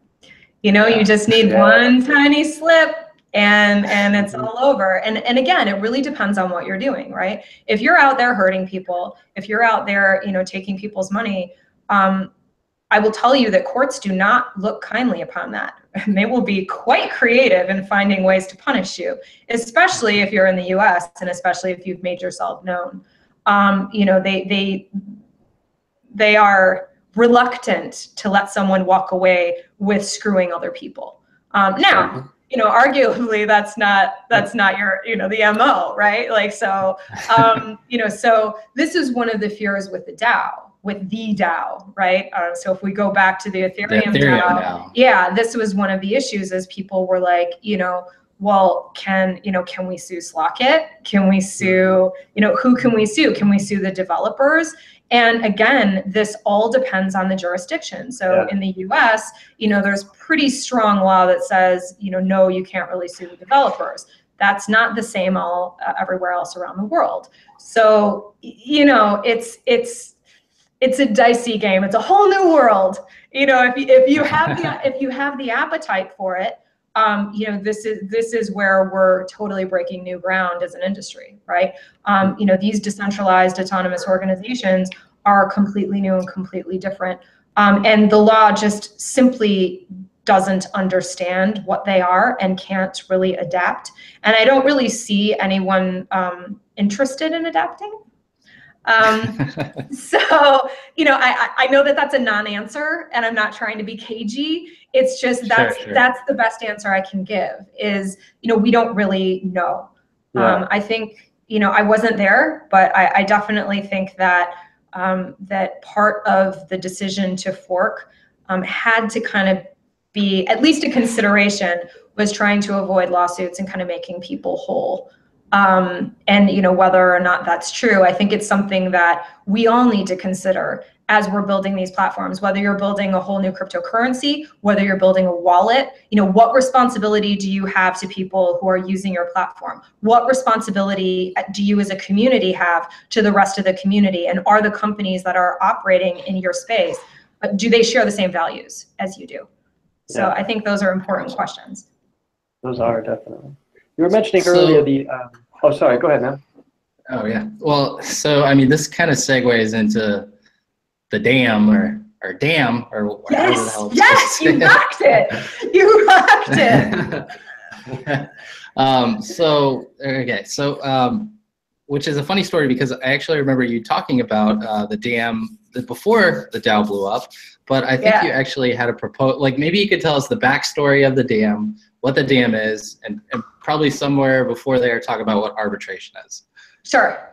Speaker 2: You know, you just need one tiny slip and it's all over. And again, it really depends on what you're doing, right? If you're out there hurting people, if you're out there, you know, taking people's money, I will tell you that courts do not look kindly upon that. And they will be quite creative in finding ways to punish you, especially if you're in the US and especially if you've made yourself known. You know, they are reluctant to let someone walk away with screwing other people. Now, you know, arguably that's not your, you know, the MO, right? Like, so, you know, so this is one of the fears with the DAO, right? So if we go back to the Ethereum DAO, yeah, this was one of the issues, is people were like, you know, well, can we sue Slockit? Can we sue, you know, who can we sue? Can we sue the developers? And again, this all depends on the jurisdiction. So in the US, you know, there's pretty strong law that says, you know, no, you can't really sue the developers. That's not the same everywhere else around the world. So, you know, it's a dicey game. It's a whole new world. You know, if you have the appetite for it, you know, this is where we're totally breaking new ground as an industry, right? You know, these decentralized autonomous organizations are completely new and completely different. And the law just simply doesn't understand what they are and can't really adapt. And I don't really see anyone interested in adapting. So, you know, I know that that's a non-answer, and I'm not trying to be cagey. It's just that's the best answer I can give, is, you know, we don't really know. I think, you know, I wasn't there, but I definitely think that that part of the decision to fork had to kind of be, at least a consideration, was trying to avoid lawsuits and kind of making people whole. And, you know, whether or not that's true, I think it's something that we all need to consider as we're building these platforms, whether you're building a whole new cryptocurrency, whether you're building a wallet. You know, what responsibility do you have to people who are using your platform? What responsibility do you as a community have to the rest of the community? And are the companies that are operating in your space, do they share the same values as you do? So I think those are important questions.
Speaker 3: Those are, definitely. You were mentioning earlier the, oh, sorry, go ahead, man.
Speaker 1: Oh, yeah. Well, so, I mean, this kind of segues into the DAM or DAM or whatever the hell.
Speaker 2: Yes, you rocked it. You rocked it.
Speaker 1: So, okay. So, which is a funny story, because I actually remember you talking about the DAM before the DAO blew up, but I think you actually had a proposal. Like, maybe you could tell us the backstory of the DAM, what the DAM is, and probably somewhere before there talk about what arbitration is.
Speaker 2: Sure.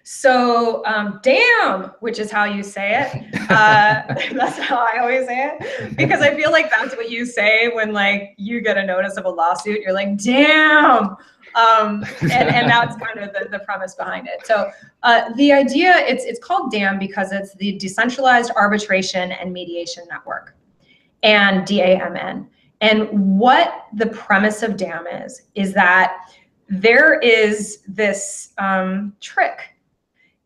Speaker 2: So DAM, which is how you say it, that's how I always say it, because I feel like that's what you say when, like, you get a notice of a lawsuit. You're like, damn. And that's kind of the premise behind it. So the idea, it's called DAM because it's the Decentralized Arbitration and Mediation Network, and DAMN. And what the premise of DAM is that there is this trick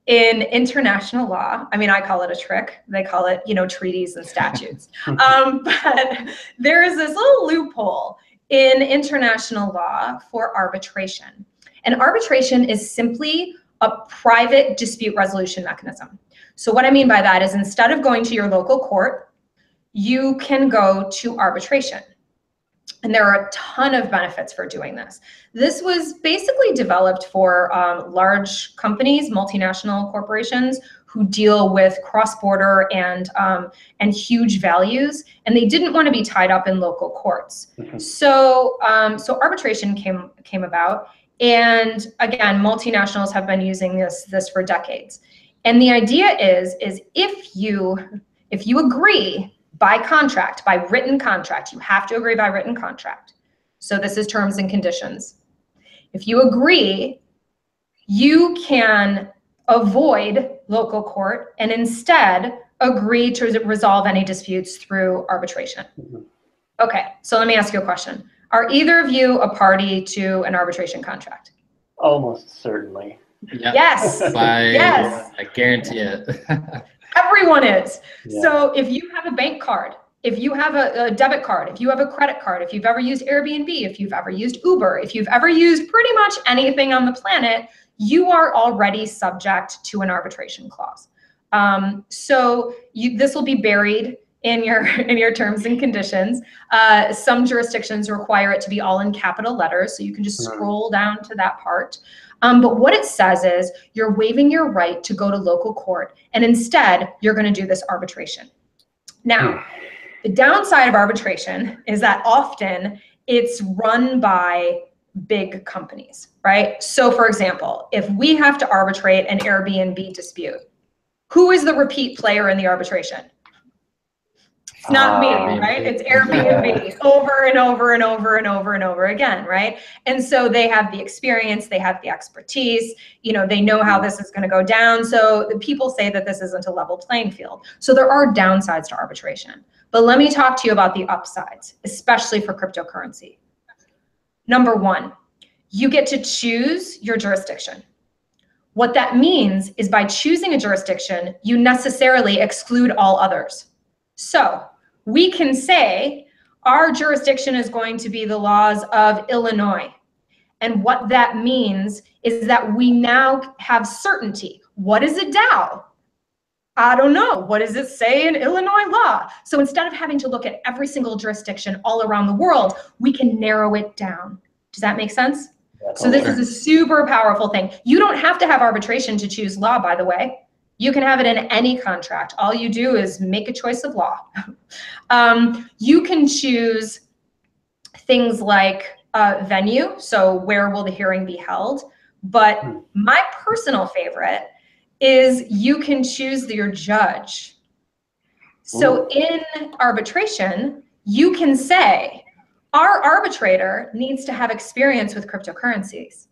Speaker 2: in international law. I mean, I call it a trick. They call it, you know, treaties and statutes. But there is this little loophole in international law for arbitration. And arbitration is simply a private dispute resolution mechanism. So what I mean by that is, instead of going to your local court, you can go to arbitration. And there are a ton of benefits for doing this. This was basically developed for large companies, multinational corporations who deal with cross-border and huge values, and they didn't want to be tied up in local courts. So arbitration came about, and again, multinationals have been using this for decades. And the idea is if you agree by contract, by written contract, you have to agree by written contract. So this is terms and conditions. If you agree, you can avoid local court and instead agree to resolve any disputes through arbitration. Okay, so let me ask you a question. Are either of you a party to an arbitration contract?
Speaker 3: Almost certainly.
Speaker 1: Yep.
Speaker 2: Yes. Yes.
Speaker 1: I guarantee it.
Speaker 2: Everyone is.
Speaker 3: Yeah.
Speaker 2: So if you have a bank card, if you have a debit card, if you have a credit card, if you've ever used Airbnb, if you've ever used Uber, if you've ever used pretty much anything on the planet, you are already subject to an arbitration clause. So this will be buried in your terms and conditions. Some jurisdictions require it to be all in capital letters, so you can just scroll down to that part. But what it says is you're waiving your right to go to local court, and instead you're going to do this arbitration. Now, the downside of arbitration is that often it's run by big companies, right? So for example, if we have to arbitrate an Airbnb dispute, who is the repeat player in the arbitration? It's not me, right? It's Airbnb over and over and over and over and over again, right? And so they have the experience, they have the expertise, they know how this is going to go down. So the people say that this isn't a level playing field. So there are downsides to arbitration. But let me talk to you about the upsides, especially for cryptocurrency. Number one, you get to choose your jurisdiction. What that means is by choosing a jurisdiction, you necessarily exclude all others. So we can say our jurisdiction is going to be the laws of Illinois. And what that means is that we now have certainty. What is a DAO? I don't know. What does it say in Illinois law? So instead of having to look at every single jurisdiction all around the world, we can narrow it down. Does that make sense? Yeah, so this is a super powerful thing. You don't have to have arbitration to choose law, by the way. You can have it in any contract. All you do is make a choice of law. You can choose things like venue, so where will the hearing be held? But my personal favorite is you can choose your judge. So in arbitration, you can say, our arbitrator needs to have experience with cryptocurrencies.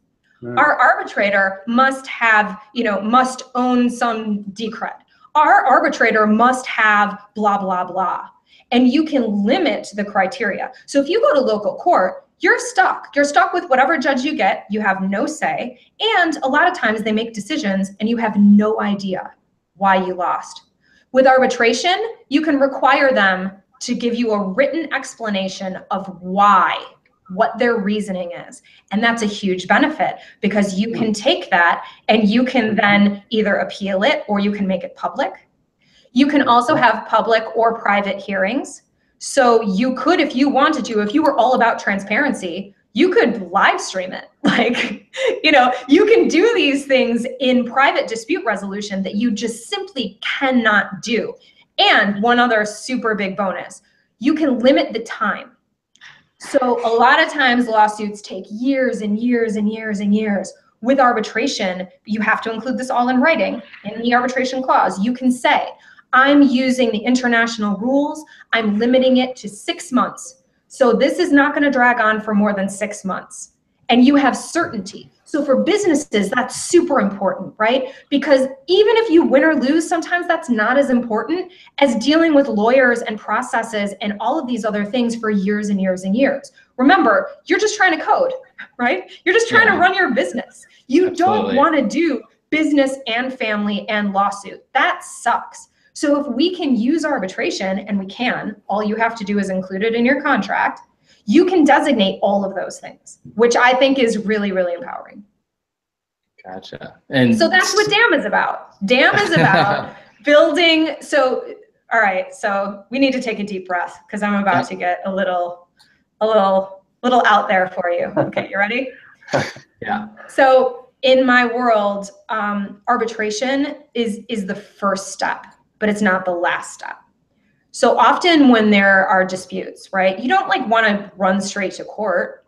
Speaker 2: Our arbitrator must have, must own some decred. Our arbitrator must have blah, blah, blah. And you can limit the criteria. So if you go to local court, you're stuck. You're stuck with whatever judge you get. You have no say. And a lot of times they make decisions and you have no idea why you lost. With arbitration, you can require them to give you a written explanation of why, what their reasoning is. And that's a huge benefit because you can take that and you can then either appeal it or you can make it public. You can also have public or private hearings. So you could, if you wanted to, if you were all about transparency, you could live stream it. Like, you can do these things in private dispute resolution that you just simply cannot do. And one other super big bonus, you can limit the time. So a lot of times lawsuits take years and years and years and years. With arbitration, you have to include this all in writing in the arbitration clause. You can say, I'm using the international rules. I'm limiting it to 6 months. So this is not going to drag on for more than 6 months. And you have certainty. So for businesses, that's super important, right? Because even if you win or lose, sometimes that's not as important as dealing with lawyers and processes and all of these other things for years and years and years. Remember, you're just trying to code, right? You're just trying to run your business. You don't want to do business and family and lawsuit. That sucks. So if we can use arbitration, and we can, all you have to do is include it in your contract, you can designate all of those things, which I think is really, really empowering.
Speaker 1: Gotcha. And
Speaker 2: so that's what DAM is about. DAM is about building. So, all right, so we need to take a deep breath because I'm about to get a little a little out there for you. Okay, you ready?
Speaker 1: Yeah.
Speaker 2: So in my world, arbitration is the first step, but it's not the last step. So often when there are disputes, right, you don't like want to run straight to court.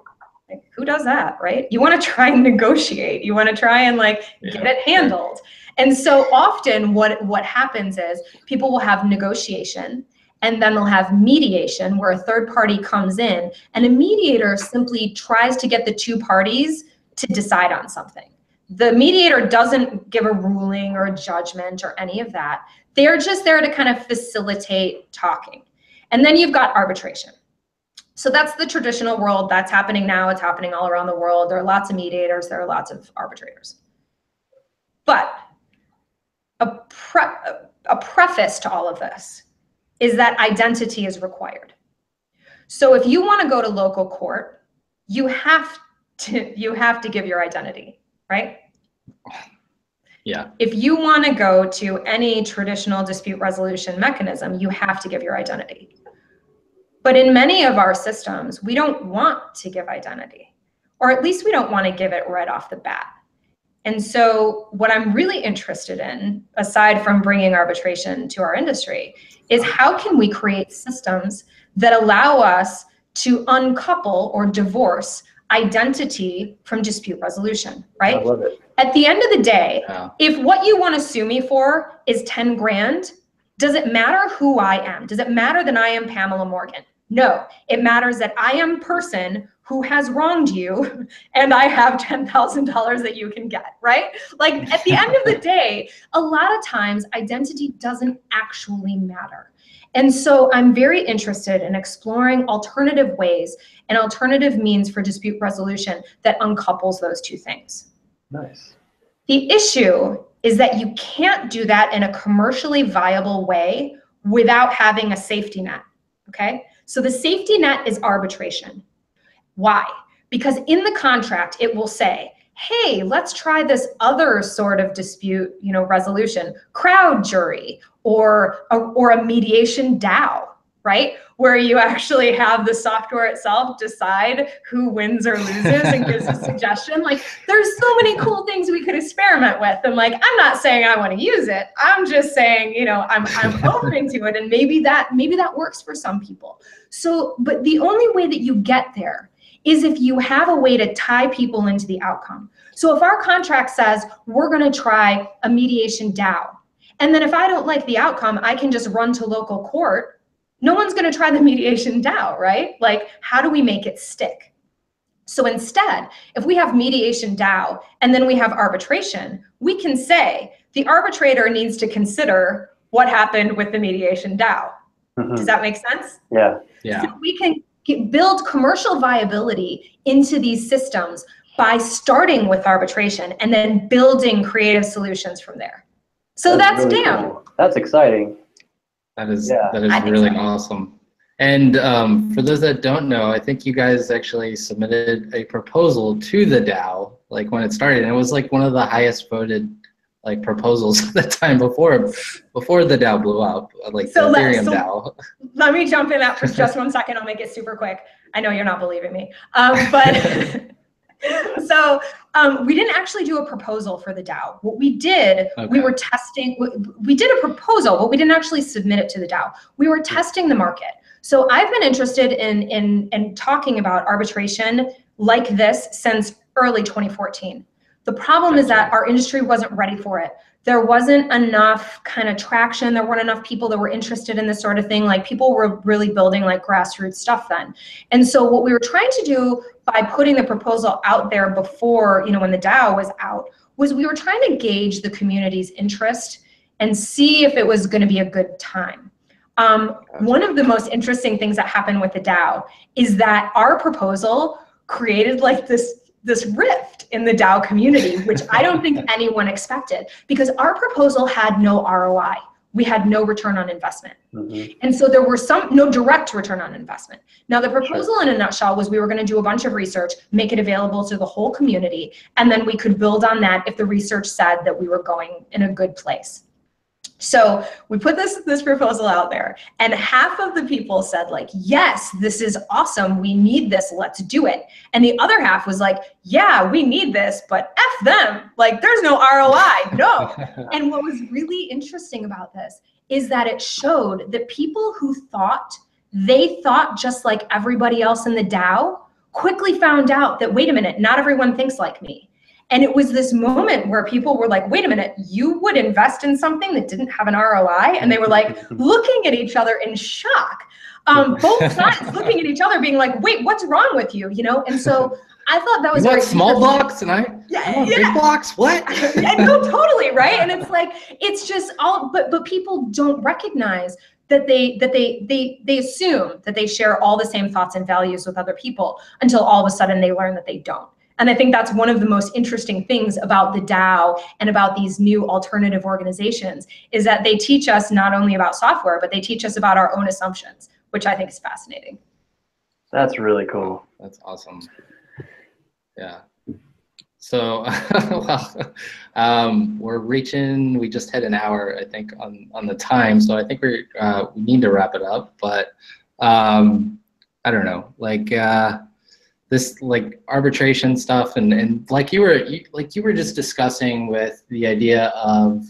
Speaker 2: Like, who does that, right? You want to try and negotiate. You want to try and like get it handled. And so often what happens is people will have negotiation, and then they'll have mediation where a third party comes in, and a mediator simply tries to get the two parties to decide on something. The mediator doesn't give a ruling or a judgment or any of that. They're just there to kind of facilitate talking. And then you've got arbitration. So that's the traditional world. That's happening now. It's happening all around the world. There are lots of mediators. There are lots of arbitrators. But a preface to all of this is that identity is required. So if you want to go to local court, you have to give your identity, right?
Speaker 1: Yeah.
Speaker 2: If you want to go to any traditional dispute resolution mechanism, you have to give your identity. But in many of our systems, we don't want to give identity, or at least we don't want to give it right off the bat. And so what I'm really interested in, aside from bringing arbitration to our industry, is how can we create systems that allow us to uncouple or divorce identity from dispute resolution, right?
Speaker 3: I love it.
Speaker 2: At the end of the day, if what you want to sue me for is 10 grand, does it matter who I am? Does it matter that I am Pamela Morgan? No, it matters that I am a person who has wronged you and I have $10,000 that you can get, right? Like at the end of the day, a lot of times identity doesn't actually matter. And so I'm very interested in exploring alternative ways and alternative means for dispute resolution that uncouples those two things.
Speaker 3: Nice.
Speaker 2: The issue is that you can't do that in a commercially viable way without having a safety net, okay? So the safety net is arbitration. Why? Because in the contract, it will say, hey, let's try this other sort of dispute, resolution, crowd jury, or a mediation DAO, right? Where you actually have the software itself decide who wins or loses and gives a suggestion. Like, there's so many cool things we could experiment with. And like, I'm not saying I want to use it. I'm just saying, I'm open to it. And maybe that works for some people. So, but the only way that you get there is if you have a way to tie people into the outcome. So if our contract says we're going to try a mediation DAO, and then if I don't like the outcome, I can just run to local court, no one's going to try the mediation DAO, right? Like, how do we make it stick? So instead, if we have mediation DAO and then we have arbitration, we can say the arbitrator needs to consider what happened with the mediation DAO. Mm-hmm. Does that make sense?
Speaker 3: Yeah.
Speaker 1: Yeah.
Speaker 2: So we can build commercial viability into these systems by starting with arbitration and then building creative solutions from there. So that's
Speaker 3: really
Speaker 2: DAO.
Speaker 3: cool. That's exciting.
Speaker 1: That is really awesome. And for those that don't know, I think you guys actually submitted a proposal to the DAO, like when it started, and it was like one of the highest voted like proposals at the time before the DAO blew up, like the Ethereum DAO.
Speaker 2: Let me jump in that for just 1 second. I'll make it super quick. I know you're not believing me, but so we didn't actually do a proposal for the DAO. What we did, we were testing. We did a proposal, but we didn't actually submit it to the DAO. We were testing the market. So I've been interested in talking about arbitration like this since early 2014. The problem is that our industry wasn't ready for it. There wasn't enough kind of traction. There weren't enough people that were interested in this sort of thing. Like, people were really building like grassroots stuff then. And so what we were trying to do by putting the proposal out there before, when the DAO was out, was we were trying to gauge the community's interest and see if it was going to be a good time. One of the most interesting things that happened with the DAO is that our proposal created like this rift in the DAO community, which I don't think anyone expected, because our proposal had no ROI. We had no return on investment. Mm-hmm. And so there were no direct return on investment. Now, the proposal in a nutshell was we were going to do a bunch of research, make it available to the whole community, and then we could build on that if the research said that we were going in a good place. So we put this proposal out there, and half of the people said like, yes, this is awesome. We need this. Let's do it. And the other half was like, yeah, we need this, but F them. Like, there's no ROI. No. And what was really interesting about this is that it showed that people who thought they thought just like everybody else in the DAO quickly found out that, wait a minute, not everyone thinks like me. And it was this moment where people were like, wait a minute, you would invest in something that didn't have an ROI? And they were like looking at each other in shock. Both sides looking at each other being like, wait, what's wrong with you? You know? And so I thought that was
Speaker 1: very small blocks and I want big blocks. What?
Speaker 2: Yeah, no, totally, right? And it's like, it's just all, but people don't recognize that they assume that they share all the same thoughts and values with other people until all of a sudden they learn that they don't. And I think that's one of the most interesting things about the DAO and about these new alternative organizations is that they teach us not only about software, but they teach us about our own assumptions, which I think is fascinating.
Speaker 3: That's really cool.
Speaker 1: That's awesome. Yeah. So, we just hit an hour, I think, on the time. So I think we need to wrap it up, but I don't know, like, this like arbitration stuff and like you were just discussing with the idea of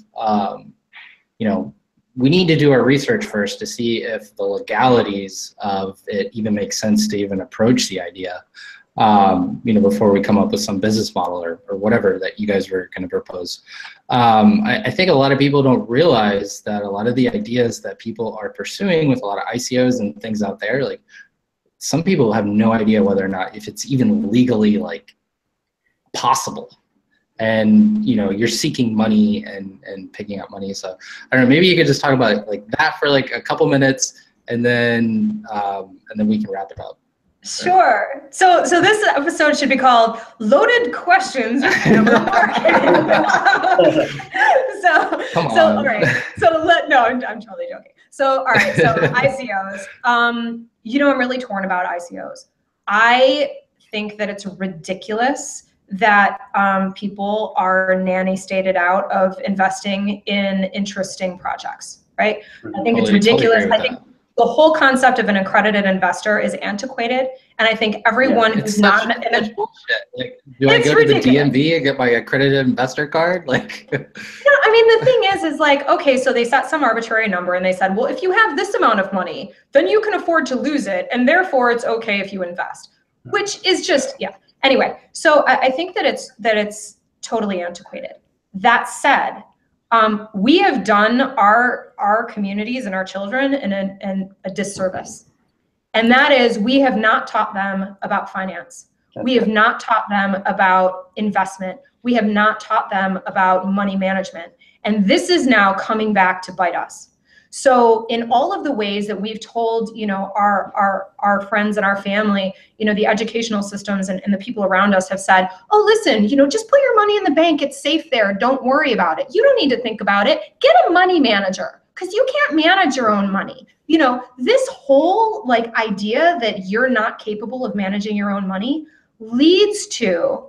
Speaker 1: you know, we need to do our research first to see if the legalities of it even make sense to even approach the idea, you know, before we come up with some business model or whatever that you guys were going to propose. I think a lot of people don't realize that a lot of the ideas that people are pursuing with a lot of ICOs and things out there, like, some people have no idea whether or not if it's even legally like possible, and you know, you're seeking money and picking up money. So I don't know, maybe you could just talk about like that for like a couple minutes, and then we can wrap it up.
Speaker 2: Sure. So this episode should be called "Loaded Questions with Pamela Morgan." All right. I'm totally joking. So all right. So ICOs. You know, I'm really torn about ICOs. I think that it's ridiculous that people are nanny stated out of investing in interesting projects, right? I think it's ridiculous. I think the whole concept of an accredited investor is antiquated, and I think everyone who's not in a
Speaker 1: bullshit. Like, do I go to the DMV and get my accredited investor card? Like,
Speaker 2: yeah, I mean, the thing is like, okay, so they set some arbitrary number and they said, well, if you have this amount of money, then you can afford to lose it, and therefore it's okay if you invest, which is just, yeah. Anyway, so I think that it's totally antiquated. That said, we have done our communities and our children a disservice. And that is, we have not taught them about finance. We have not taught them about investment. We have not taught them about money management. And this is now coming back to bite us. So in all of the ways that we've told, you know, our friends and our family, you know, the educational systems and the people around us have said, oh, listen, you know, just put your money in the bank. It's safe there. Don't worry about it. You don't need to think about it. Get a money manager, because you can't manage your own money. You know, this whole like idea that you're not capable of managing your own money leads to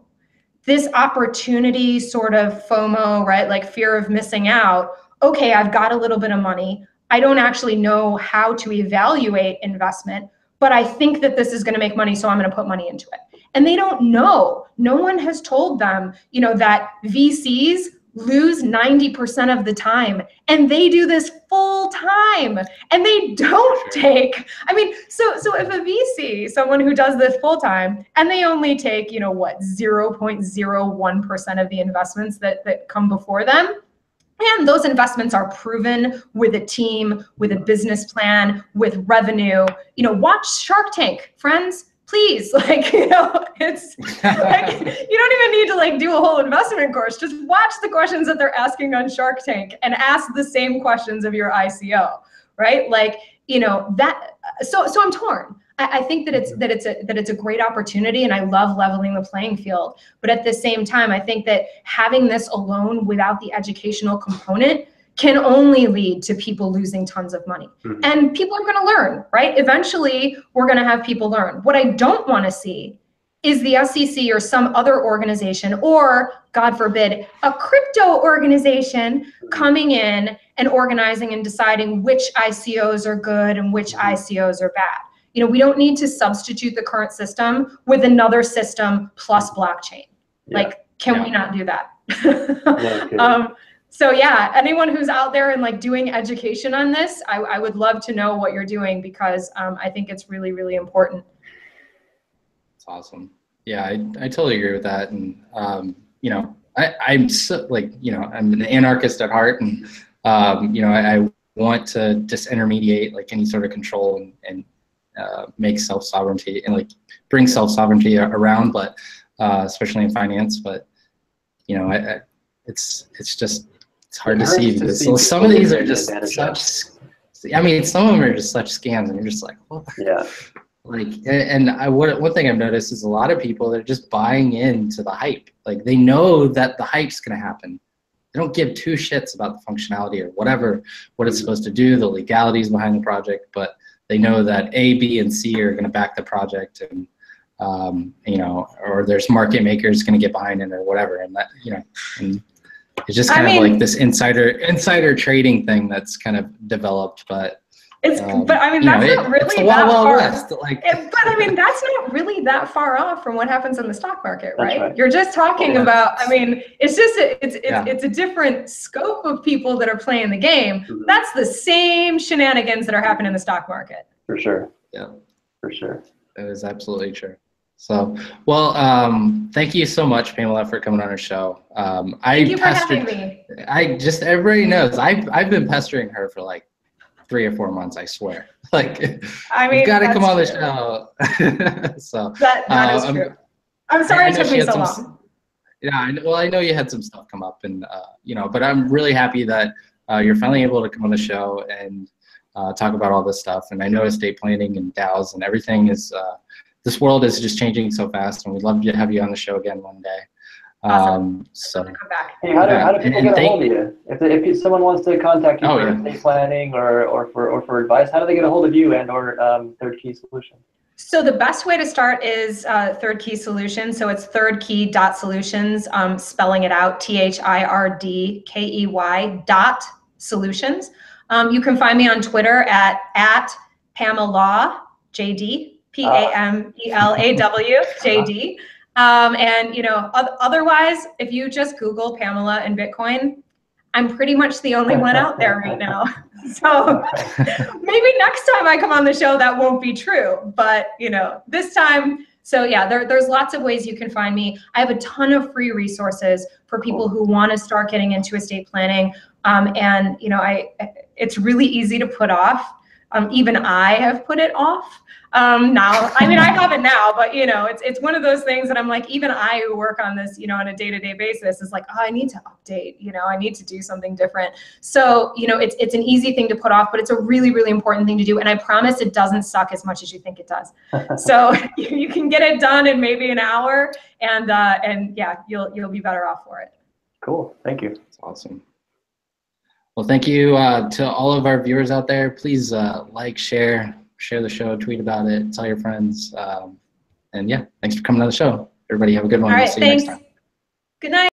Speaker 2: this opportunity sort of FOMO, right? Like fear of missing out. Okay, I've got a little bit of money. I don't actually know how to evaluate investment, but I think that this is going to make money, so I'm going to put money into it. And they don't know. No one has told them, you know, that VCs lose 90% of the time, and they do this full time, and they don't take, I mean, so if a VC, someone who does this full time, and they only take, you know, what, 0.01% of the investments that come before them, and those investments are proven with a team, with a business plan, with revenue, you know, watch Shark Tank, friends. Please, like, you know, it's like, you don't even need to like do a whole investment course. Just watch the questions that they're asking on Shark Tank and ask the same questions of your ICO, right? Like, you know, that, so I'm torn. I think that it's a great opportunity, and I love leveling the playing field. But at the same time, I think that having this alone without the educational component can only lead to people losing tons of money. Mm-hmm. And people are going to learn, right? Eventually, we're going to have people learn. What I don't want to see is the SEC or some other organization, or God forbid, a crypto organization coming in and organizing and deciding which ICOs are good and which ICOs are bad. You know, we don't need to substitute the current system with another system plus blockchain.
Speaker 3: Yeah.
Speaker 2: Like, can we not do that?
Speaker 3: No,
Speaker 2: so yeah, anyone who's out there and like doing education on this, I would love to know what you're doing, because I think it's really, really important.
Speaker 1: Awesome. Yeah, I totally agree with that. And, you know, I'm so, like, you know, I'm an anarchist at heart, and, you know, I want to disintermediate like any sort of control and make self-sovereignty and like bring self-sovereignty around, but especially in finance. But, you know, it's just, it's hard to see, because some of these are just such, I mean, some of them are just such scams, and you're just like, well,
Speaker 3: yeah.
Speaker 1: Like, and one thing I've noticed is a lot of people, they're just buying into the hype. Like, they know that the hype's going to happen. They don't give two shits about the functionality or whatever, what it's supposed to do, the legalities behind the project, but they know that A, B, and C are going to back the project, and, you know, or there's market makers going to get behind it or whatever. And that, you know, and it's just kind of like this insider trading thing that's kind of developed, but
Speaker 2: it's, but I mean, that's not really that far.
Speaker 1: West, like.
Speaker 2: But I mean, that's not really that far off from what happens in the stock market, right?
Speaker 3: Right.
Speaker 2: You're just talking about, I mean, it's just, it's a different scope of people that are playing the game. That's the same shenanigans that are happening in the stock market.
Speaker 3: For sure.
Speaker 1: Yeah.
Speaker 3: For sure.
Speaker 1: That is absolutely true. So, well, thank you so much, Pamela, for coming on our show.
Speaker 2: Thank you for having me.
Speaker 1: Everybody knows, I've been pestering her for like 3 or 4 months, I swear. Like, I mean, you've got to come on the show. So
Speaker 2: that is true. I'm sorry it took me so long.
Speaker 1: Yeah, well, I know you had some stuff come up, and you know, but I'm really happy that you're finally able to come on the show and talk about all this stuff. And I know estate planning and DAOs and everything is, this world is just changing so fast, and we'd love to have you on the show again one day.
Speaker 2: Awesome.
Speaker 1: So,
Speaker 2: come back.
Speaker 3: Hey, how do people get a hold of you? If someone wants to contact you for estate planning or for advice, how do they get a hold of you and or Third Key Solutions?
Speaker 2: So the best way to start is Third Key Solutions. So it's thirdkey.solutions, spelling it out, THIRDKEY.solutions. You can find me on Twitter at Pamela JD, PAMELAW JD. And, you know, otherwise, if you just Google Pamela and Bitcoin, I'm pretty much the only one out there right now. So maybe next time I come on the show, that won't be true. But, you know, this time, so yeah, there's lots of ways you can find me. I have a ton of free resources for people who want to start getting into estate planning. And, you know, it's really easy to put off. Even I have put it off. Now, I mean, I have it now, but you know, it's one of those things that I'm like, even I who work on this, you know, on a day-to-day basis is like, oh, I need to update, you know, I need to do something different. So, you know, it's an easy thing to put off, but it's a really, really important thing to do. And I promise it doesn't suck as much as you think it does. So you can get it done in maybe an hour, and yeah, you'll be better off for it.
Speaker 3: Cool. Thank you.
Speaker 1: That's awesome. Well, thank you to all of our viewers out there. Please like, share the show, tweet about it, tell your friends. And yeah, thanks for coming on the show. Everybody have a good one.
Speaker 2: All right,
Speaker 1: we'll see you next time.
Speaker 2: Good night.